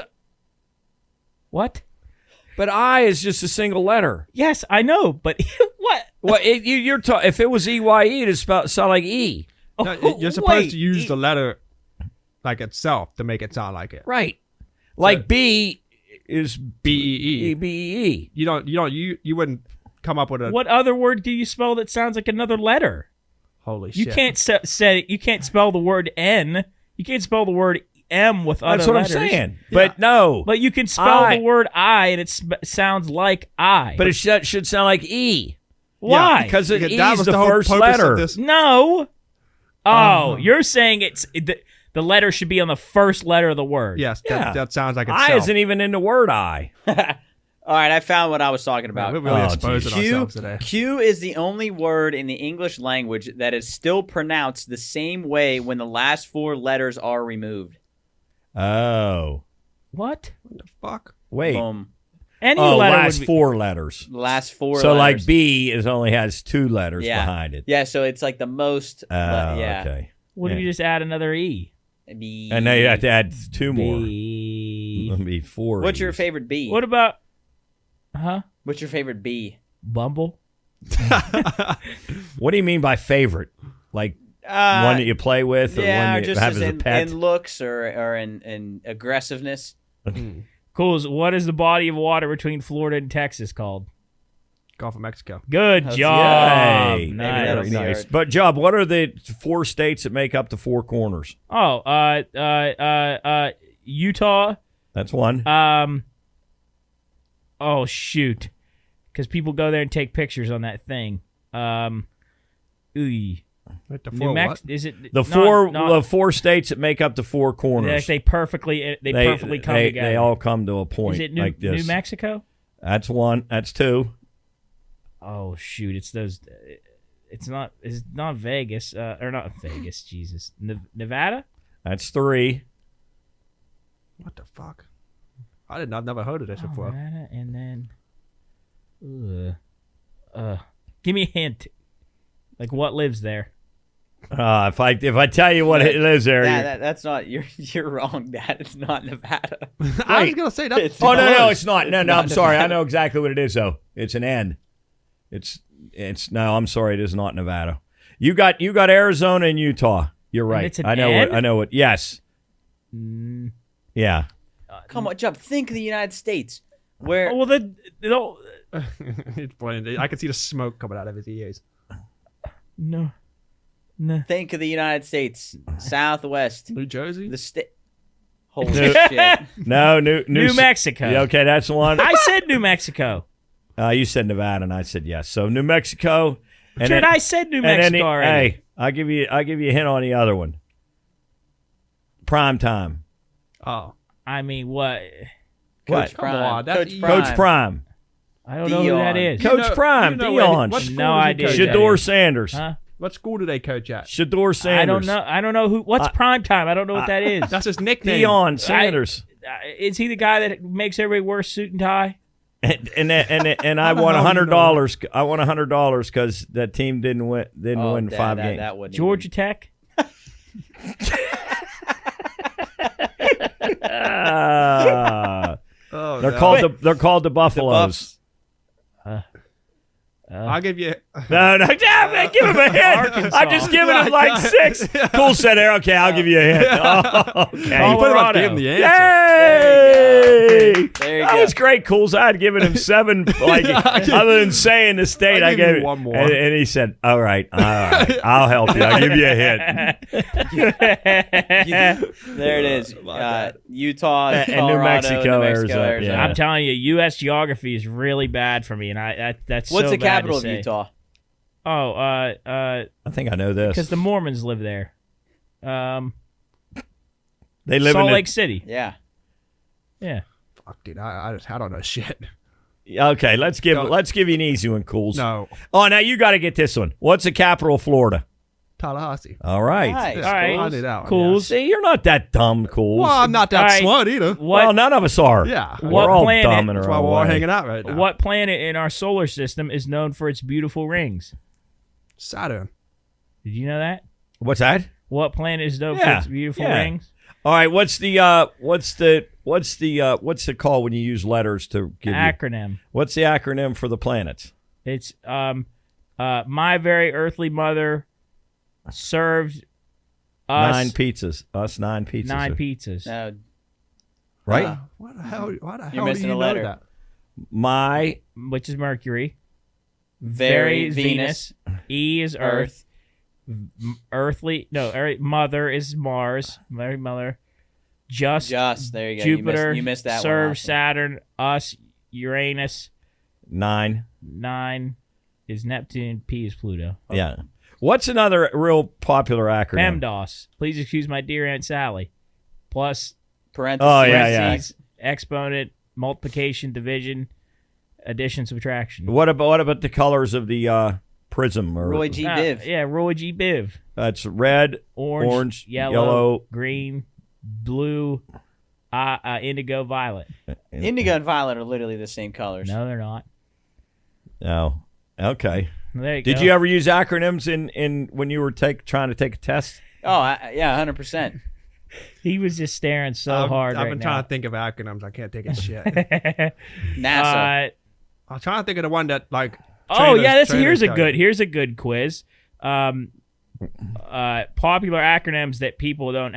What? But I is just a single letter. Yes, I know, but what? Well, you're if it was EYE, it'd sound like E. No, Oh, you're supposed to use the letter like itself to make it sound like it. Right. Like B is B-E-E. B-E-E. You wouldn't come up with a What other word do you spell that sounds like another letter? holy You shit. can't say you can't spell the word N. You can't spell the word M with other That's what letters. I'm saying. But no. But you can spell I. the word I, and it sounds like I. But it should sound like E. why? Because That E was is the whole first purpose letter. of this. No. Oh, you're saying the letter should be on the first letter of the word. Yes, Yeah. that sounds like itself. I isn't even in the word I. All right, I found what I was talking about. We're really Oh, exposing Q, ourselves today. Q is the only word in the English language that is still pronounced the same way when the last 4 letters are removed. Oh. What? Fuck. Wait. Any Oh, letter last would be, 4 letters. The last 4 So letters. like B only has 2 letters Yeah. behind it. Yeah, so it's like the most. Yeah. Okay. What if Yeah. you just add another E? B. And now you have to add 2 more. B. It'll be 4. What's your E's. favorite B? What about? Huh? What's your favorite B? Bumble? What do you mean by favorite? Like one that you play with, or Yeah, or one you just have as as a pet? in looks or in aggressiveness. Cool. What is the body of water between Florida and Texas called? Gulf of Mexico. Good That's- job. Yay. Nice. that'll Very be nice. our- But Job, what are the 4 states that make up the 4 corners? Oh, Utah. That's one. Oh shoot, because people go there and take pictures on that thing. Ooh. Wait, the New four Mex- what? is it The not- 4 states that make up the 4 corners. they perfectly come together. They all come to a point Is it New, like this. New Mexico? That's one. That's 2. Oh shoot, it's those. It's not Vegas or not Vegas. Jesus, Nevada. That's 3. What the fuck? I've never heard of this before. Nevada, and then. Give me a hint. Like what lives there? If I tell you what it is there, That's not. You're wrong, Dad. It's not Nevada. I was gonna say that. It's- oh no, close. it's not. No, not I'm sorry. I Nevada. know exactly what it is though. It's an N. It's no. I'm sorry. It is not Nevada. You got Arizona and Utah. You're right. it's an I know N? what. I know what. Yes. Yeah. Come on, Chubb. Think of the United States. Where Oh, well, no, It's brilliant. I can see the smoke coming out of his ears. no. think of the United States, Southwest, New Jersey. the state. Holy shit! No. New Mexico. Yeah, okay, that's the one. I said New Mexico. You said Nevada, and I said yes. So New Mexico. And Shit, then- I said New and then Mexico already. Hey, I'll give you a hint on the other one. Prime time. Oh, I mean, what? Coach Come Prime. on, that's Coach easy. Prime. Coach Prime. I don't know who that Dion. is. Coach Prime. Dion. What school No does he idea. coach Shador at? Shador Sanders. Huh? What school do they coach at? Shador Sanders. I don't know. I don't know who. What's prime time? I don't know what that is. That's his nickname. Dion Sanders. Is he the guy that makes everybody wear a suit and tie? And I won $100. I won $100 because that team didn't win Dad, 5 that, games. That wouldn't Georgia Tech. Oh, They're no. called the Buffaloes. I'll give you. No, damn it, give him a hint. Arkansas. I'm just giving him like 6. Cool said there. Okay, I'll give you a hint. Oh, okay. You put him on Colorado. give him the answer. Yay! There you That go. was great, Cool. I had given him 7. Like other than saying the state, I'll I give gave you it one more. And he said, "All right, I'll help you. I'll give you a hint." There it is. Utah, And New Colorado, Mexico, Arizona. Arizona. I'm telling you, U.S. geography is really bad for me, and that's What's so the bad capital to of say. Utah? Oh, I think I know this. because the Mormons live there. They live Salt in Lake City. Yeah. Yeah. Fuck, dude. I don't know shit. Okay, let's give you an easy one, Cools. No. Oh, now you got to get this one. What's the capital of Florida? Tallahassee. All right. Nice. All right. I knew that one, Cool. yeah. See, you're not that dumb, Cool. Well, I'm not that All right. smart either. Well, none of us are. Yeah. We're What all planet- dumb in That's our why own we're all way. hanging out right now. What planet in our solar system is known for its beautiful rings? Saturn. Did you know that? What's that? What planet is known for Yeah, its beautiful yeah. rings? All right. What's the call when you use letters to give you? Acronym. What's the acronym for the planets? It's my very earthly mother served us 9 pizzas. Us 9 pizzas. 9 pizzas. No, Right? What the hell? Why the You're hell do missing you a know letter. that? My Which is Mercury. very is Venus. E is Earth. Mother is Mars. Mary Mother. Just there you go. Jupiter. You missed that serve one. Saturn. Us. Uranus. 9. 9 is Neptune. P is Pluto. Yeah. What's another real popular acronym? PEMDAS. Please excuse my dear Aunt Sally. Plus Parentheses. Oh, yeah. parentheses, exponent, multiplication, division, addition, subtraction. What about the colors of the prism? Or, Roy G. Biv. Yeah, Roy G. Biv. That's red, Orange, yellow, yellow, green, blue, indigo, violet. Indigo and violet are literally the same colors. No, they're not. No. Okay. There you Did go. you ever use acronyms in when you were trying to take a test? Oh, yeah, 100%. He was just staring so hard I've right been now. trying to think of acronyms. I can't think of shit. NASA. I'm trying to think of the one that like. Oh trainers- yeah, trainers tell you. here's a good quiz. Popular acronyms that people don't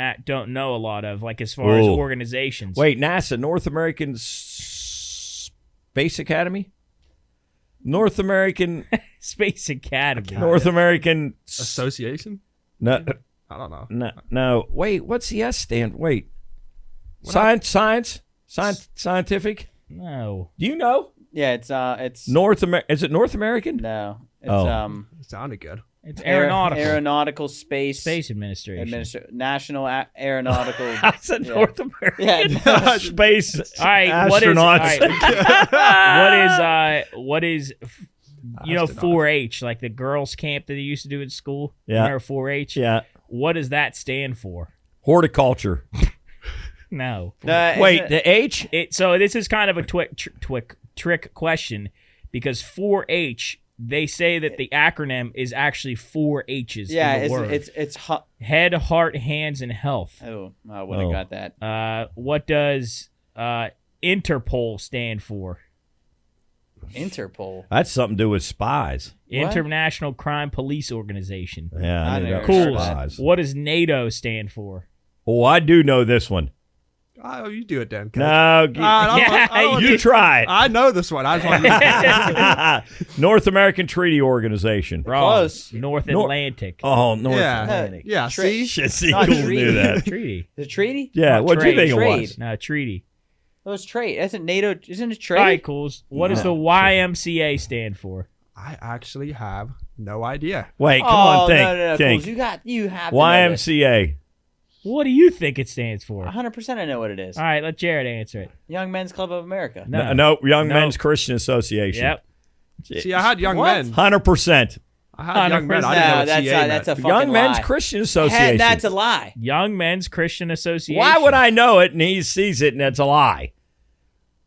know a lot of, like as far as Ooh. organizations. Wait, NASA, North American Space Academy? North American Space Academy. North American Association. No, I don't know. no. Wait, what's the S stand? Wait. Scientific? No. Do you know? Yeah, it's Is it North American? no. It's Oh. It sounded good. It's aeronautical. Aeronautical Space Administration. National Aeronautical. I said yeah. North American. Yeah. Space All right, astronauts. what is you know 4-H, like the girls' camp that they used to do in school? Yeah. Remember 4-H? Yeah. What does that stand for? Horticulture. No. Wait, the H? So this is kind of a trick question because 4-H, they say that the acronym is actually 4 H's Yeah, in the word. it's Head, heart, hands, and health. Oh, I would have got that. What does Interpol stand for? Interpol. That's something to do with spies. International Crime Police Organization. Yeah, I I knew never that Cool. was spies. What does NATO stand for? Oh, I do know this one. Oh, you do it then. Coach. No, I don't want you try it. I know this one. I just want to North American Treaty Organization. Wrong. Close. North Atlantic. Oh, North Yeah. Atlantic. Yeah, see? Shit, see, Not cool treaty. knew that. Treaty. The treaty? Yeah, Not what'd you trade. think it Trade. was? No, treaty. That was trade. Isn't NATO? Isn't it trade? All right, Cools. What does the YMCA stand for? I actually have no idea. Wait, come Oh, on, think. no, think. Cools, you have to know this. YMCA. What do you think it stands for? 100% I know what it is. All right, let Jared answer it. Young Men's Club of America. No. No, Young No. Men's Christian Association. Yep. See, I had young What? men. 100%. I had young men. I didn't know No, what that's CA that's a meant. fucking Young Men's lie. Christian Association. That's a lie. Young Men's Christian Association. Why would I know it and he sees it and it's a lie?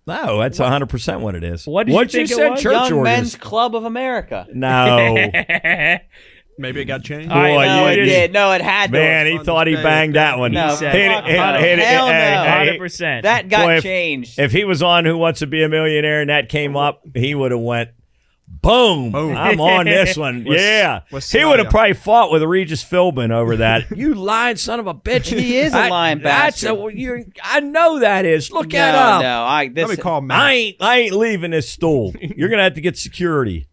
No, that's 100% what it is. What did you think it said? was? Church Young organization. Men's Club of America. No. Maybe it got changed. All right, Boy, No, you it just- did. No, it had to. Man, he thought he banged that one. No, He said- fuck no. Hell no. hey, 100%. That got Boy, if- changed. If he was on Who Wants to Be a Millionaire and that came up, he would have went, boom, Boom. I'm on this one. Yeah. what's He would have scenario? probably fought with Regis Philbin over that. You lying son of a bitch. He is a lying bastard. I know that is. Look no, at up. no. Let me call Matt. I ain't leaving this stool. You're going to have to get security.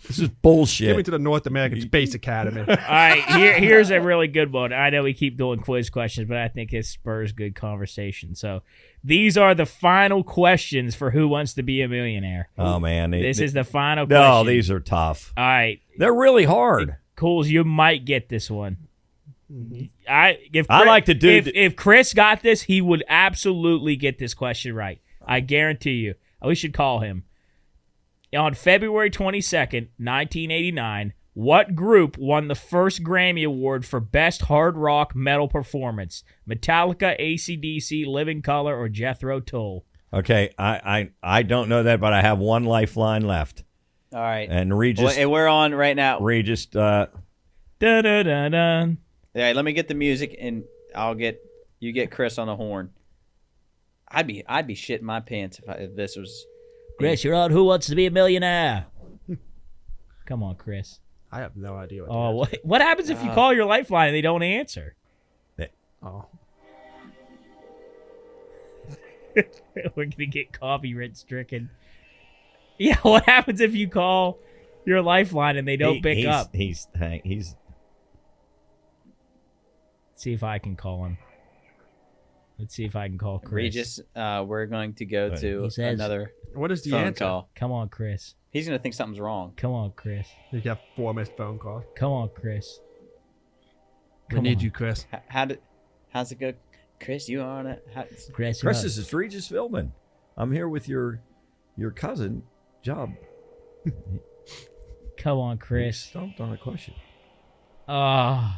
This is bullshit. Give me to the North American Space Academy. All right, here's a really good one. I know we keep doing quiz questions, but I think it spurs good conversation. So these are the final questions for Who Wants to Be a Millionaire. Oh, man. This is the final No, question. these are tough. All right, They're really hard. Cools, you might get this one. I like to do If Chris got this, he would absolutely get this question right. I guarantee you. We should call him. On February 22nd, 1989, What group won the first Grammy Award for Best Hard Rock Metal Performance? Metallica, AC/DC, Living Colour, or Jethro Tull? Okay, I don't know that, but I have one lifeline left. All right. And Regis, and we're on right now. Regis, Dun, dun, dun, dun. Yeah, let me get the music, and you get Chris on the horn. I'd be shitting my pants if this was. Chris, you're on Who Wants to Be a Millionaire? Come on, Chris. I have no idea what. Oh, what happens if you call your lifeline and they don't answer? Oh. We're gonna get copyright stricken. Yeah, what happens if you call your lifeline and they don't pick up? He's. See if I can call him. Let's see if I can call Chris. Regis, we're going to go to another What is the phone answer? call. Come on, Chris. He's going to think something's wrong. Come on, Chris. You have 4 missed phone calls. Come on, Chris. We need you, Chris. How's it go? Chris, you on it? Chris, This is Regis Philbin. I'm here with your cousin, Job. Come on, Chris. Stumped on a question. Wow.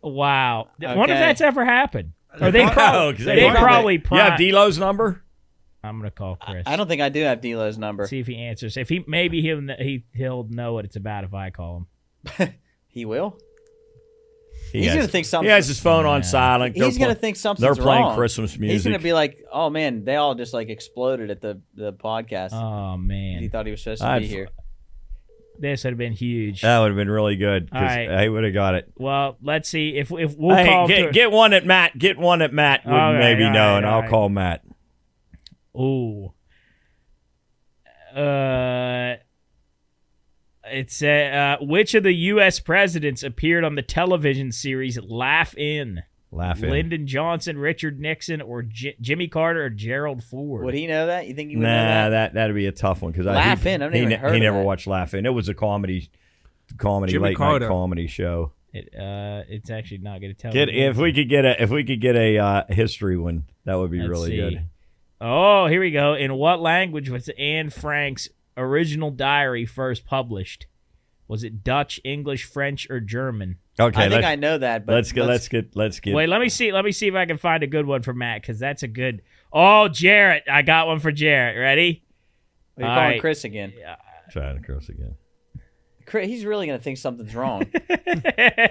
I wonder if Okay. that's ever happened. Or they You probably. have D-Lo's number? I'm gonna call Chris. I don't think I do have D-Lo's number. See if he answers. If he maybe he'll know what it's about if I call him. He will? He He's has- going to think something. He has his phone on silent. He's going to think something's They're playing wrong. Christmas music. He's going to be like, oh, man, they all just like exploded at the podcast. Oh man, He thought he was supposed to be here. this would have been huge. That would have been really good All because right. he would have got it. Well, let's see if we'll call him. Get one at Matt. Get one at Matt. Would All right, maybe all know, right, and all I'll right. call Matt. Ooh. It's which of the U.S. presidents appeared on the television series Laugh In? Laughing. Lyndon Johnson, Richard Nixon, or Jimmy Carter, or Gerald Ford? Would he know that? You think he would know that? that'd be a tough one because Laugh In? I've never heard he of never that. watched Laugh In. It was a comedy Jimmy late Carter. night comedy show. It's actually not going to tell. If we could get a history one, that would be Let's really see. good. Oh, here we go. In what language was Anne Frank's original diary first published? Was it Dutch, English, French, or German? Okay, I think I know that, but let's get. Wait, let me see if I can find a good one for Matt because that's a good. Oh, Jarrett, I got one for Jarrett. Ready? You're All calling right. Chris again. Trying to cross again. Chris, he's really going to think something's wrong. All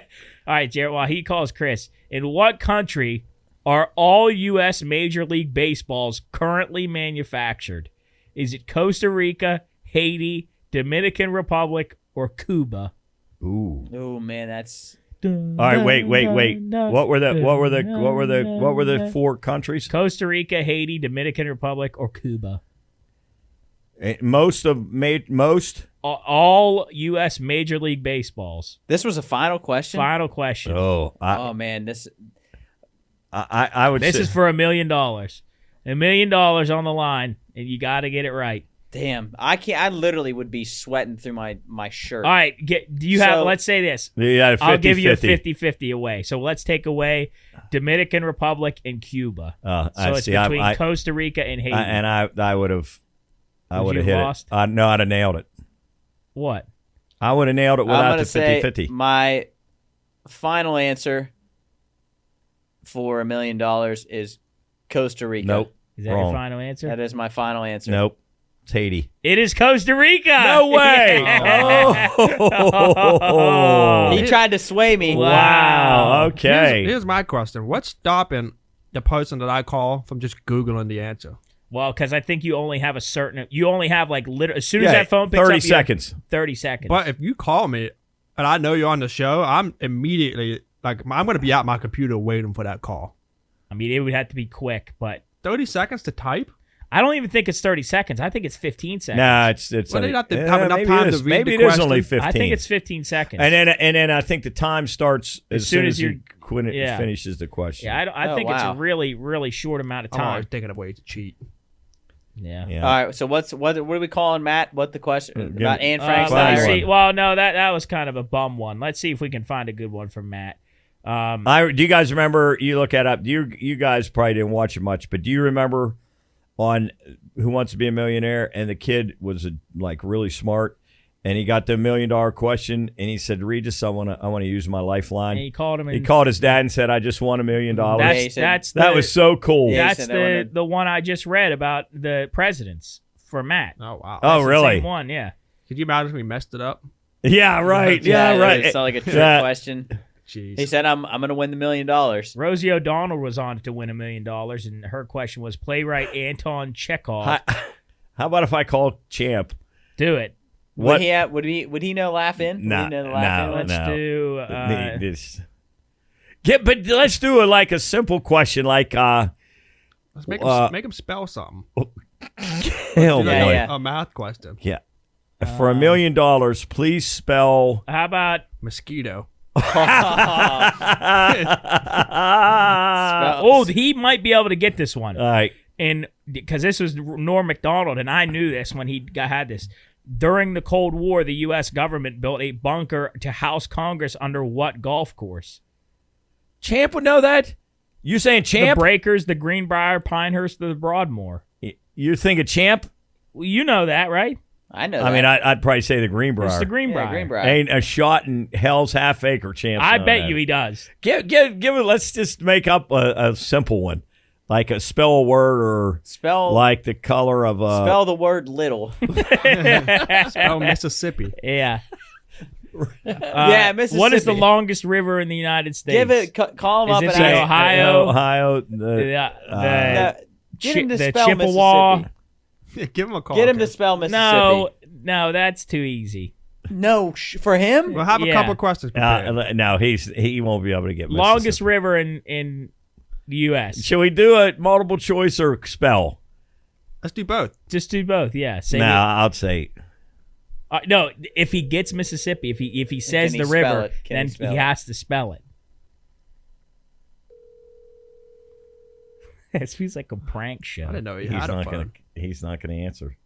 right, Jarrett. While he calls Chris, in what country are all U.S. Major League Baseballs currently manufactured? Is it Costa Rica, Haiti, Dominican Republic, or Cuba? Ooh. Oh man, that's All right, wait. What were the 4 countries? Costa Rica, Haiti, Dominican Republic, or Cuba? Most All U.S. Major League Baseballs. this was a final question. Final question. Oh, Oh man, this I would. This say, is for $1 million. $1 million on the line, and you got to get it right. damn. I can't. I literally would be sweating through my shirt. All right, do you have? So- Let's say this. Yeah, 50, I'll give you 50. a 50-50 away. So let's take away Dominican Republic and Cuba. So it's between Costa Rica and Haiti. I would have. I Would would have you hit have lost? it. No, I'd have nailed it. What? I would have nailed it I'm without gonna the say 50-50. my final answer for $1 million is Costa Rica. Nope. Is that Wrong. your final answer? That is my final answer. Nope. It's Haiti. It is Costa Rica. No way. Oh. He tried to sway me. Wow. Okay. Here's my question. What's stopping the person that I call from just Googling the answer? Well, because I think you only have like as soon as Yeah, that phone picks 30 up, you have seconds. 30 seconds. But if you call me and I know you're on the show, I'm immediately like I'm going to be at my computer waiting for that call. I mean, it would have to be quick, but 30 seconds to type? I don't even think it's 30 seconds. I think it's 15 seconds. Nah, it's. Well, only, they have to have enough maybe time it to is. read Maybe the it is only question. 15. I think it's 15 seconds. And then I think the time starts as soon as you're- yeah. finishes the question. Yeah, I Oh, think wow. it's a really, really short amount of I'm always time. thinking of ways to cheat. Yeah. Yeah. All right. So what are we calling Matt? What the question Give about me- Anne Frank's Let me Fine. diary? see. Well, no, that was kind of a bum one. Let's see if we can find a good one from Matt. Do you guys remember? You look that up. You guys probably didn't watch it much, but do you remember on Who Wants to Be a Millionaire? And the kid was like really smart, and he got the $1 million question, and he said, Regis, I want to use my lifeline. And he called him. He called his dad and said, I just won $1 million. That was so cool. Yeah, That's the one I just read about the presidents for Matt. Oh, wow. Oh, That's the really? same one, yeah. Could you imagine if we messed it up? Yeah, right. Yeah, right. It's not like a trick question. Jeez. He said, "I'm going to win the $1 million." Rosie O'Donnell was on to win $1 million, and her question was playwright Anton Chekhov. How about if I call Champ? Do it. What? Would he know laugh in? No, Would he know laugh in? Let's do. But let's do like a simple question, like Let's make him spell something. hell, Yeah, boy. yeah. A math question. Yeah. For $1 million, please spell. How about Mosquito. oh, he might be able to get this one. All right. And because this was Norm Macdonald, and I knew this when he had this. During the Cold War, the U.S. government built a bunker to house Congress under what golf course? Champ would know that? You saying Champ? The Breakers, the Greenbrier, Pinehurst, or the Broadmoor. You're thinking Champ? Well, you know that, right? I know. I mean, I'd probably say the Greenbrier. It's the Greenbrier. Yeah, Greenbrier. Ain't a shot in hell's half acre chance. I bet you he does. Give it. Let's just make up a simple one, like a spell a word or Spell like the color of a. spell the word little. Spell Mississippi. Yeah. Yeah, Mississippi. What is the longest river in the United States? Give it. Call him Is up it and the ask. Ohio? Ohio. Get him to the spell Chippewa. Mississippi. Give him a call. Get him to okay. spell Mississippi. No, that's too easy. No, for him. We'll have a Yeah. couple questions prepared. no, he won't be able to get Longest Mississippi. river in the U.S. Should we do a multiple choice or spell? Let's do both. Just do both. Yeah. Say No, it. I'll say. No, if he gets Mississippi, if he says Can he the spell river, it? Can then he spell he it? has to spell it. It feels like a prank show. I didn't know he He's had a not phone. gonna. He's not gonna answer.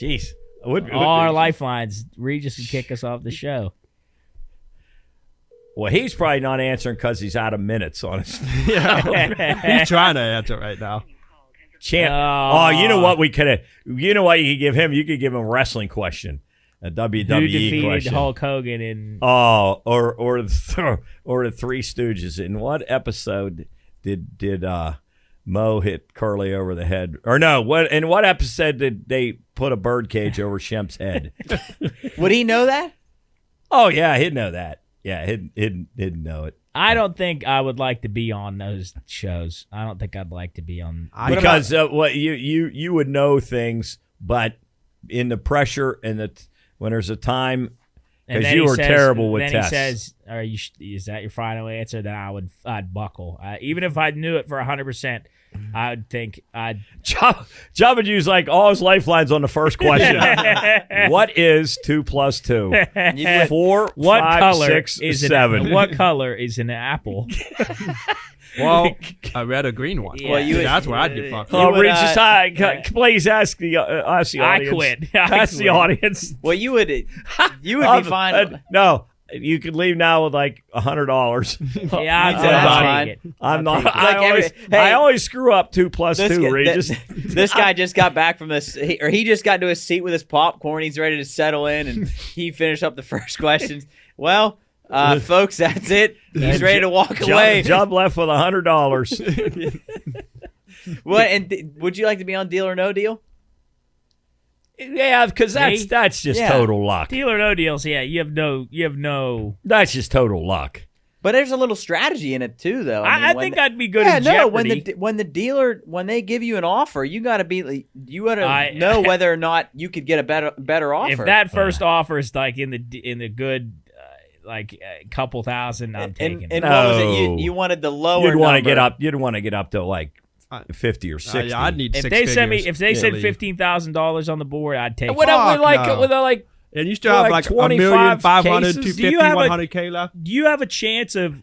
Jeez. Would- All our lifelines. Regis would kick us off the show. Well, he's probably not answering because he's out of minutes on his Yeah. He's trying to answer right now. champ. Oh, you know what we could have. You know what you could give him? You could give him a wrestling question, a WWE Who defeated question. Hulk Hogan in? Oh, or the Three Stooges. In what episode did Mo hit Curly over the head? Or no, in what episode did they put a bird cage over Shemp's head? Would he know that? Oh yeah, he'd know that. Yeah, he'd know it. I don't think I would like to be on those shows. I don't think I'd like to be on. Because what you would know things, but in the pressure and when there's a time, And because then you he were says- terrible with then tests. he says, "Is that your final answer?" Then I'd buckle. Even if I knew it for 100%, I would think I'd. Jabba used like all his lifelines on the first question. What is 2 + 2? 4, What 5, color 6, is 7. What color is an apple? Well, I read a green one. Well, you would- that's where I'd get fucked. Oh, would, Regis, please ask the audience. I quit. Ask the audience. Well, you would be fine. No, you could leave now with like $100. Yeah, I'd Oh, say that's I'll fine. take it. I'm not. Like I always screw up 2 + 2. Regis. This guy just got back from this, or he just got into his seat with his popcorn. He's ready to settle in, and he finished up the first questions. Well, folks, that's it. He's ready to walk away. Job left with $100. What? And would you like to be on Deal or No Deal? Yeah, because that's just Yeah. total luck. Deal or no deals? Yeah, you have no. That's just total luck. But there's a little strategy in it too, though. I when think I'd be good yeah, at no. Jeopardy. When the dealer when they give you an offer, you got to I- know whether or not you could get a better offer. If that first offer is like in the good, couple thousand, I'm taking it. and what was it? No. You wanted the lower. You'd want to number. get up. You'd want to get up to like 50 or 60. Yeah, I'd need If six they send me, figures if they said at least. $15,000 on the board, I'd take it. With like, no. with like, And you still Well, have like like 25 $1,500,000, cases? $250,000, Do you have a- $100K left. Do you have a chance of,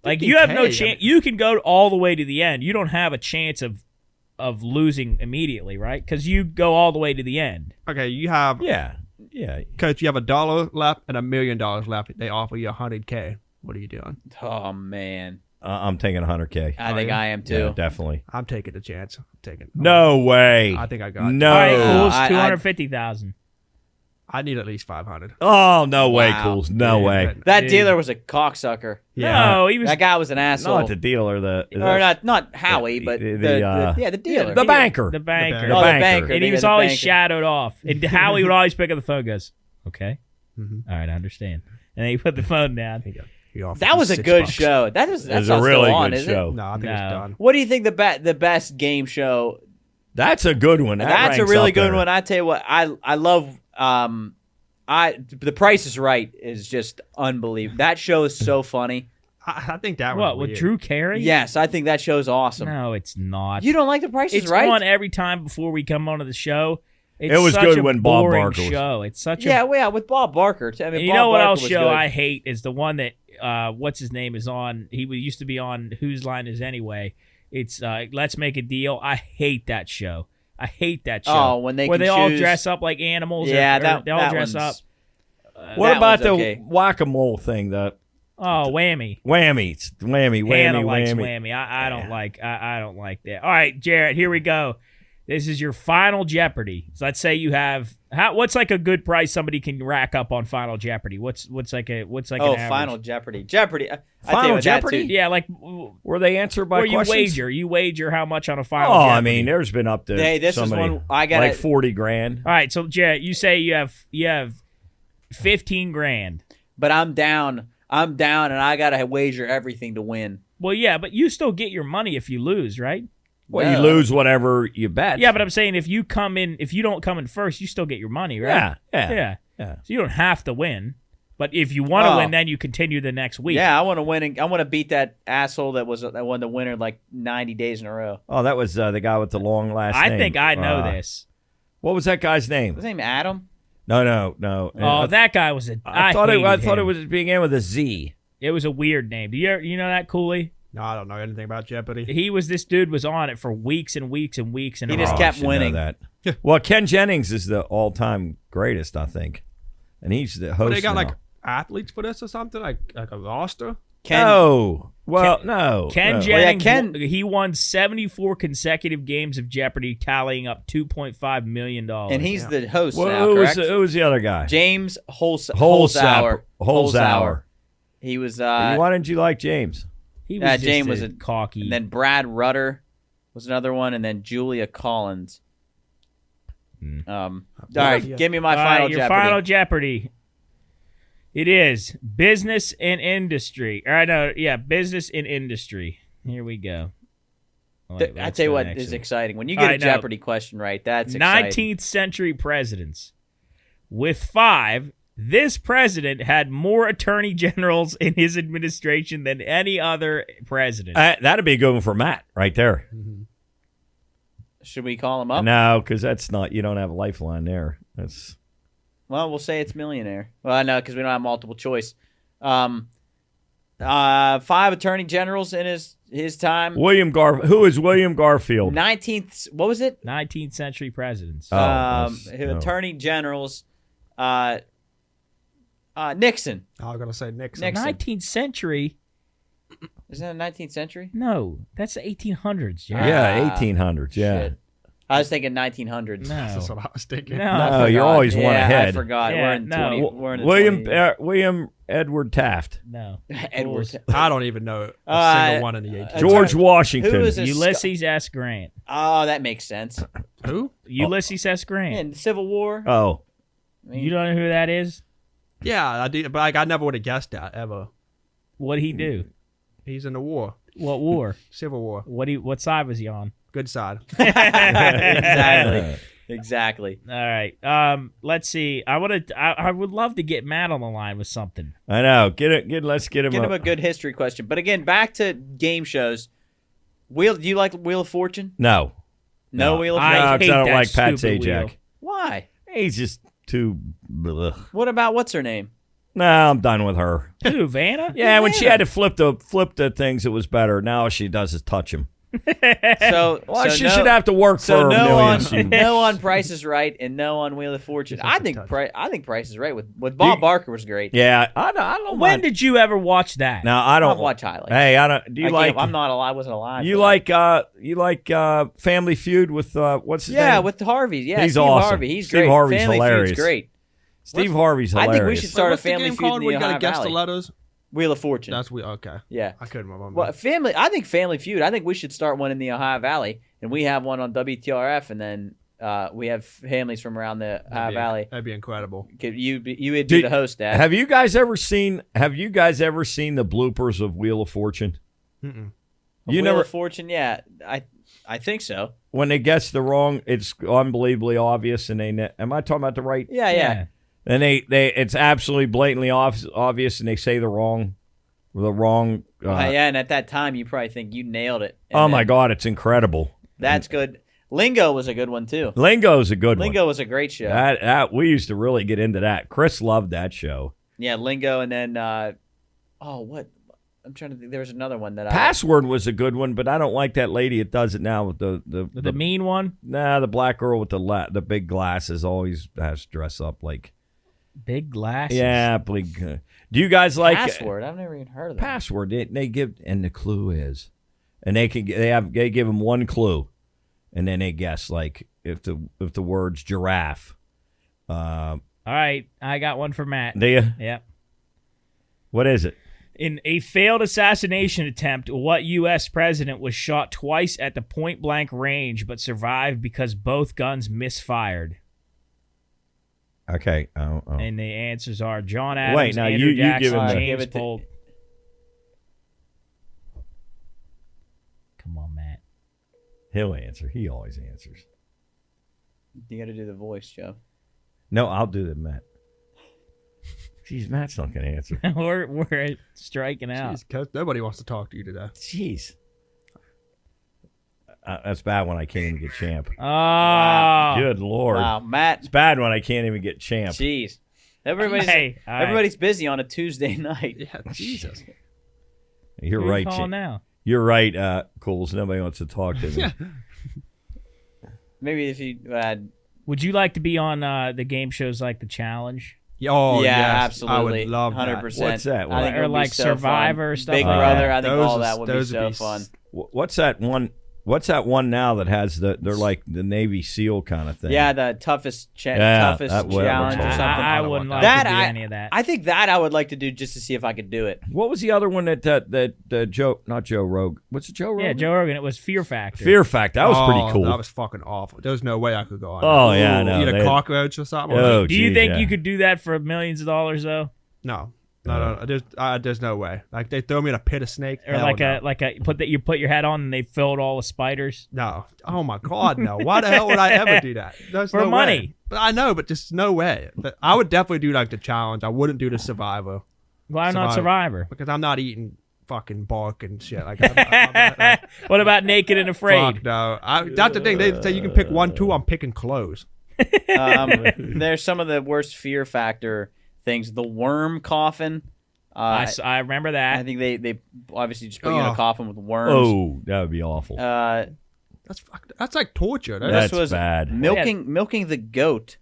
like, you have no 50K, chance? You can go all the way to the end. You don't have a chance of losing immediately, right? Because you go all the way to the end. Okay, you have yeah. Coach, you have $1 left and $1 million left. They offer you $100K. What are you doing? Oh man, I'm taking 100K. I think I am too. Yeah, definitely. I'm taking the chance. I'm taking. No way. I think I got it. No. All right, cool. I- It's 250,000. I need at least 500. Oh, no way, Wow. Cools. No Yeah, way. but- That Dude. dealer was a cocksucker. No, he was. That guy was an asshole. Not the dealer. or not Howie, but the dealer. The banker. The banker. The Oh, the banker. banker. And he They was got the always banker. shadowed off. And Howie would always pick up the phone and goes, okay. Mhm. All right, I understand. And then he put the phone down. He offered That me was a $6. good show. That's It not was a really still on, good is show. No, I think No. it's done. What do you think the best game show? That's a good one. That's a ranks really up good there. one. I tell you what, I love. The Price is Right is just unbelievable. That show is so funny. I think that What, was with Drew Carey? Yes, I think that show's awesome. No, it's not. You don't like The Price is It's Right? on every time before we come onto the show. It's It was such good a when Bob boring Barker was- show. It's such Yeah, a. well, yeah, with Bob Barker. I mean, And you Bob know what Barker else was show good. I hate is the one that what's his name is on. He used to be on Whose Line Is Anyway. It's Let's Make a Deal. I hate that show. I hate that show. Oh, when they where can they all choose- dress up like animals. Yeah, or they all that dress one's- up. What that about one's the okay. whack-a-mole thing? The Oh, whammy. whammies. Whammy, Hannah whammy, likes whammy. whammy. I don't like. I don't like that. All right, Jarrett. Here we go. This is your Final Jeopardy. So let's say you have what's like a good price somebody can rack up on Final Jeopardy. What's like an average? Final Jeopardy. Jeopardy. I tell Final you what, that Jeopardy? too. Yeah, like Were they answered by where you questions? wager how much on a Final Oh, Jeopardy. I mean, there's been up to Hey, this is somebody one I got like 40 grand. All right, so Jarrett, you say you have 15 grand. But I'm down, and I gotta wager everything to win. Well, yeah, but you still get your money if you lose, right? Well, No. you lose whatever you bet. Yeah, but I'm saying if you don't come in first, you still get your money, right? Yeah. So you don't have to win, but if you want to Oh. win, then you continue the next week. Yeah, I want to win. And I want to beat that asshole that won the winner like 90 days in a row. Oh, that was the guy with the long last name. I think I know this. What was that guy's name? Was his name Adam? No. Oh, that guy was a. I thought it him. was began with a Z. It was a weird name. Do you know that, Cooley? No, I don't know anything about Jeopardy. This dude was on it for weeks and weeks and weeks and He just kept I should know winning. that. Well, Ken Jennings is the all-time greatest, I think, and he's the host. Well, they got now. like athletes for this or something, like a roster. Ken, No. Well, no. Ken no. Jennings. Ken- He won 74 consecutive games of Jeopardy, tallying up $2.5 million. and he's the host Well, now, who was correct? the other guy? James Holzhauer. Holzhauer. He was. Why didn't you like James? He was just James was a a cocky. And then Brad Rutter was another one, and then Julia Collins. All right, Yeah. give me my All right, final your Jeopardy. Final Jeopardy. It is business and industry. All right, no, yeah, business and industry. Here we go. All right, I let's tell you go what next is one. exciting when you All get a right, no. Jeopardy question right. That's exciting. 19th century presidents. With 5, this president had more attorney generals in his administration than any other president. That'd be a good one for Matt right there. Should we call him up? No, because that's not. You don't have a lifeline there. That's Well, we'll say it's Millionaire. Well, I know because we don't have multiple choice. 5 attorney generals in his time. Who is William Garfield? 19th. What was it? 19th century presidents. Oh, that's- no. Attorney generals. Nixon. I was gonna say Nixon. Nixon. 19th century? Isn't that 19th century? No, that's the 1800s, Jared. Yeah, 1800s. Yeah. Shit. I was thinking 1900s. That's No. what I was thinking. No. No, you're always one Yeah, ahead. I forgot. Yeah, we're in no. 20. We're in the William 20. William Edward Taft, No. Edward. I don't even know a Uh, single one in the 18th. George Washington. Who is a Ulysses S. Grant. Oh, that makes sense. Who? Ulysses S. Grant. In the Civil War. Oh, I mean, You don't know who that is? Yeah, I do, but like I never would have guessed that ever. What'd he do? He's in the war, What war? Civil War, What side was he on? good side. exactly. All right. Let's see. I would love to get Matt on the line with something. I know. Let's get him. Give him a good history question. But again, back to game shows. Do you like Wheel of Fortune? No, No Wheel of I Fortune. no, 'cause hate I don't that like Pat stupid Sajak. wheel. Why? He's just too. Blech. What about what's her name? No, I'm done with her. Who, Vanna? Yeah, when she had to flip the things, it was better. Now all she does is touch him. So, Well, so she no, should have to work so for no millions. on no on Price is Right and no on Wheel of Fortune. Just have I to think touch I think Price is Right with Bob Barker was great. Yeah, I don't. When mind. did you ever watch that? Now I I don't don't watch highlights. Hey, I don't. Do you like? I'm not alive. I wasn't alive. You for that. like Family Feud with what's his name? Yeah, with Harvey. Yeah, He's Steve awesome. Harvey. He's Steve great. Harvey's Family hilarious. Feud's great. Steve Harvey's hilarious. I think we should start a What's the family game feud in called the where you Ohio gotta guess the Valley. letters? Wheel of Fortune. That's okay. Yeah. I couldn't remember. Well, I think Family Feud. I think we should start one in the Ohio Valley, and we have one on WTRF, and then we have families from around the Ohio Valley. That'd be incredible. You would be the host, Dad. Have you guys ever seen the bloopers of Wheel of Fortune? Mm-mm. Wheel of Fortune, yeah. I think so. When they guess the wrong, it's unbelievably obvious, and am I talking about the right? Yeah. And it's absolutely blatantly obvious, and they say the wrong. Yeah, and at that time, you probably think you nailed it. Oh my God, it's incredible. That's good. Lingo was a good one too. Lingo's a good one. Lingo was a great show. That we used to really get into that. Chris loved that show. Yeah, Lingo, and then what? I'm trying to think. There was another one that Password was a good one, but I don't like that lady that does it now with the mean one. Nah, the black girl with the big glasses always has to dress up like big glasses. Yeah, big. Do you guys like Password? I've never even heard of that. Password. They give, and the clue is, and they give them one clue, and then they guess like if the word's giraffe. All right, I got one for Matt. Do you? Yep. What is it? In a failed assassination attempt, what U.S. president was shot twice at the point-blank range but survived because both guns misfired? Okay. Oh. And the answers are John Adams, Wait, now Andrew you Jackson, give him the- James Polk. Come on, Matt. He'll answer. He always answers. You got to do the voice, Joe. No, I'll do that, Matt. Jeez, Matt's not going to answer. we're striking out. Jeez, Coach, nobody wants to talk to you today. Jeez. That's bad when I can't even get champ. Oh. Wow. Good Lord. Wow, Matt. It's bad when I can't even get champ. Jeez. Everybody's busy on a Tuesday night. Yeah, Jesus. You're Who right, you calling champ. now? You're right, Cools. Nobody wants to talk to me. Maybe if you would you like to be on the game shows like The Challenge? Oh, yeah, yes. absolutely. I would love 100%. that. What's that? I think it Or would be like so Survivor fun. stuff Big like Brother. that. I think all that would be so fun. What's that one? What's that one now that has they're like the Navy SEAL kind of thing? Yeah, the toughest that challenge would- or I- something. I wouldn't like that to do any of that. I think that I would like to do just to see if I could do it. What was the other one that Joe? Not Joe Rogan. What's it, Joe Rogan? Yeah, Joe Rogan. It was Fear Factor. Fear Factor. That was pretty cool. That was fucking awful. There's no way I could go on. Oh, that. yeah, I know. Eat a They- cockroach or something. Oh, Do you geez, think yeah. you could do that for millions of dollars though? No. There's no way. Like they throw me in a pit of snake. Or Hell like no. you put your hat on and they filled all the spiders No. Oh my God, no. Why the hell would I ever do that? There's for no money. way. But I know, but just no way. But I would definitely do like the challenge. I wouldn't do the Survivor Why not Survivor? because I'm not eating fucking bark and shit. Like, I'm not, What about Naked and Afraid? fuck no. That's the thing. They say you can pick 1, 2. I'm picking clothes. There's some of the worst Fear Factor things. The worm coffin. I remember that. I think they obviously just put you in a coffin with worms. Oh, that would be awful. That's like torture. That's This was bad. milking the goat.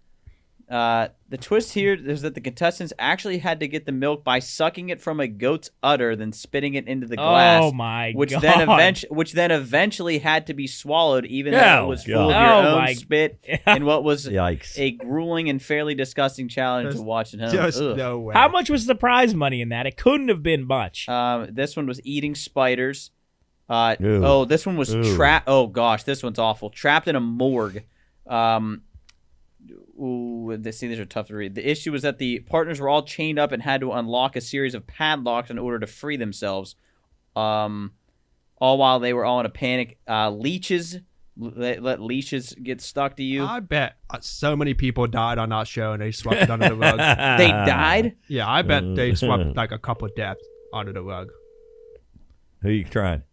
The twist here is that the contestants actually had to get the milk by sucking it from a goat's udder, then spitting it into the glass. Oh my which God. then eventually had to be swallowed, even though it was full of God. your Oh own my- spit and what was Yikes. a grueling and fairly disgusting challenge to watch at home. Just Ugh. no way. How much was the prize money in that? It couldn't have been much. This one was eating spiders. Ew. This one was Ew. trapped. Oh gosh, this one's awful. Trapped in a morgue. These are tough to read. The issue was that the partners were all chained up and had to unlock a series of padlocks in order to free themselves. All while they were all in a panic. Leeches. Let leashes get stuck to you. I bet so many people died on that show and they swept it under the rug. They died? Yeah, I bet they swept like a couple of deaths under the rug. Who you trying?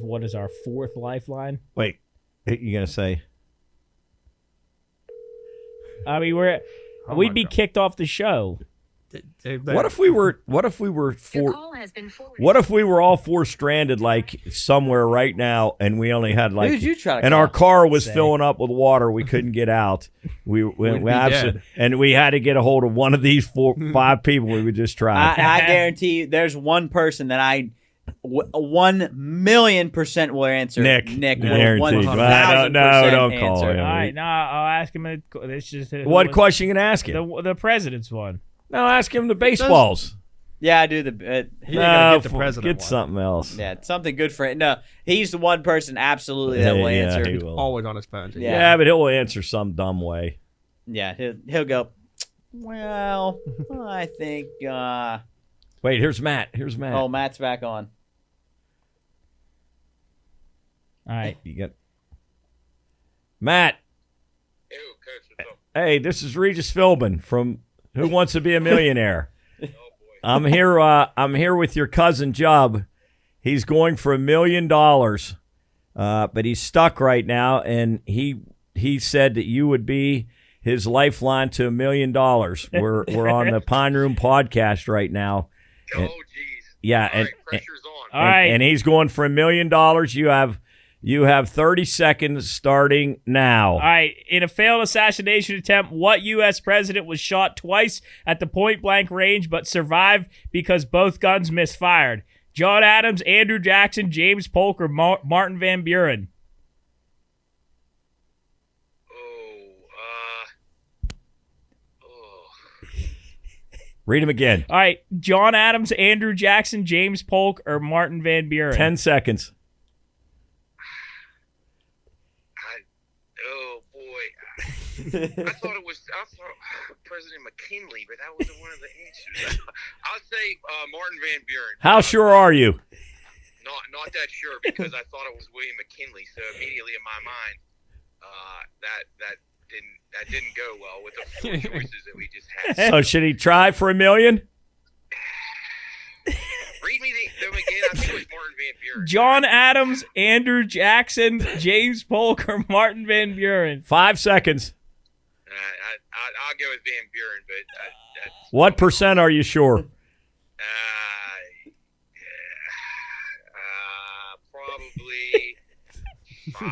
What is our fourth lifeline? Wait, you gonna say? I mean, Oh we'd my be God. kicked off the show. What if we were all four stranded like somewhere right now, and we only had like, Who'd you try to and call? our car was Say. filling up with water, we couldn't get out. We We'd be dead. and we had to get a hold of one of these 5 people. We would just try. I guarantee you there's one person that 1,000,000% will answer. Nick will guaranteed. 1,000% don't call answer. him. All right, no, I'll ask him. This just What question you gonna ask him? The president's one. No, ask him the baseballs. Yeah, I do the. He ain't gonna get the president Get one. something else. Yeah, something good for it. No, he's the one person absolutely that will answer. he will. Always on his phone. Yeah. Yeah, but he'll answer some dumb way. Yeah, he'll go. Well, I think. Wait, here's Matt. Oh, Matt's back on. All right. You got Matt. Ew, Coach, what's up? Hey, this is Regis Philbin from Who Wants to Be a Millionaire. Oh, boy. I'm here. I'm here with your cousin Jub. He's going for $1 million, but he's stuck right now, and he said that you would be his lifeline to $1 million. We're on the Pine Room podcast right now. Oh, geez. Yeah, All right, pressure's on. All right. and he's going for $1 million. You have 30 seconds starting now. All right. In a failed assassination attempt, what U.S. president was shot twice at the point-blank range but survived because both guns misfired? John Adams, Andrew Jackson, James Polk, or Martin Van Buren? Read him again. All right. John Adams, Andrew Jackson, James Polk, or Martin Van Buren? 10 seconds. Oh, boy. I thought President McKinley, but that wasn't one of the answers. I'll say Martin Van Buren. How sure are you? Not that sure, because I thought it was William McKinley. So immediately in my mind, that didn't go well with the four choices that we just had. So should he try for $1 million? Read me them again. I think it was Martin Van Buren. John Adams, Andrew Jackson, James Polk, or Martin Van Buren? 5 seconds. I'll go with Van Buren, but that's What percent are you sure? probably 5%.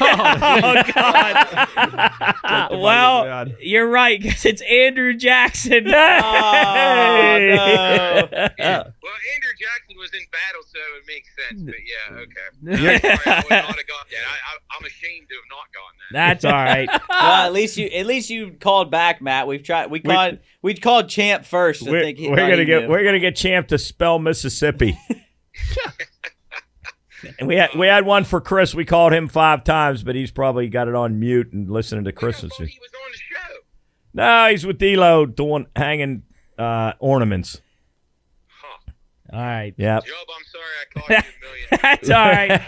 Oh, God. Well, God. you're right, because it's Andrew Jackson. Oh, no. Well, Andrew Jackson was in battle, so it makes sense. But yeah, okay. Sorry, I would not have got that. I'm ashamed to have not gotten that. That's all right. Well, at least you called back, Matt. We called Champ first. To think We're gonna get Champ to spell Mississippi. And we had one for Chris. We called him 5 times, but he's probably got it on mute and listening to Chris. I thought he was on the show. No, he's with D-Lo hanging ornaments. Huh. All right. Yeah. Job, I'm sorry I called you $1 million. That's all right.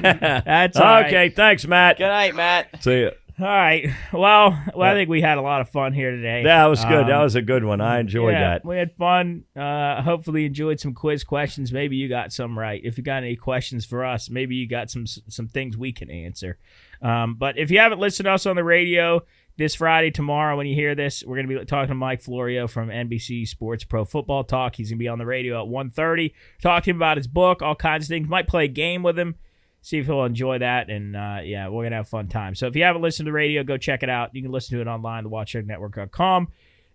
That's all right. Okay, thanks, Matt. Good night, Matt. See ya. All right. Well, I think we had a lot of fun here today. That was good. That was a good one. I enjoyed that. We had fun. Hopefully enjoyed some quiz questions. Maybe you got some right. If you got any questions for us, maybe you got some things we can answer. But if you haven't listened to us on the radio this Friday, tomorrow, when you hear this, we're going to be talking to Mike Florio from NBC Sports Pro Football Talk. He's going to be on the radio at 1:30, talk to him about his book, all kinds of things. Might play a game with him. See if he'll enjoy that, and we're going to have a fun time. So if you haven't listened to the radio, go check it out. You can listen to it online, thewatchdognetwork.com.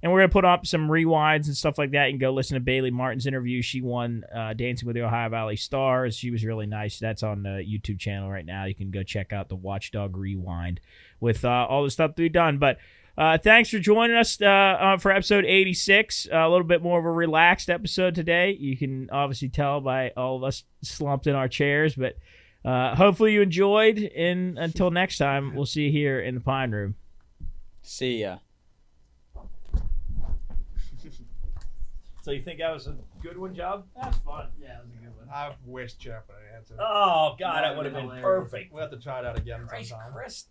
And we're going to put up some rewinds and stuff like that. You can go listen to Bailey Martin's interview. She won Dancing with the Ohio Valley Stars. She was really nice. That's on the YouTube channel right now. You can go check out the Watchdog Rewind with all the stuff that we've done. But thanks for joining us for episode 86. A little bit more of a relaxed episode today. You can obviously tell by all of us slumped in our chairs, but hopefully you enjoyed, and until next time, we'll see you here in the Pine Room. See ya. So you think that was a good one, Job? That's fun. Yeah, that was a good one. I wish Jeff would have answered. Oh, God, that would have been perfect. We'll have to try that again sometime. Chris.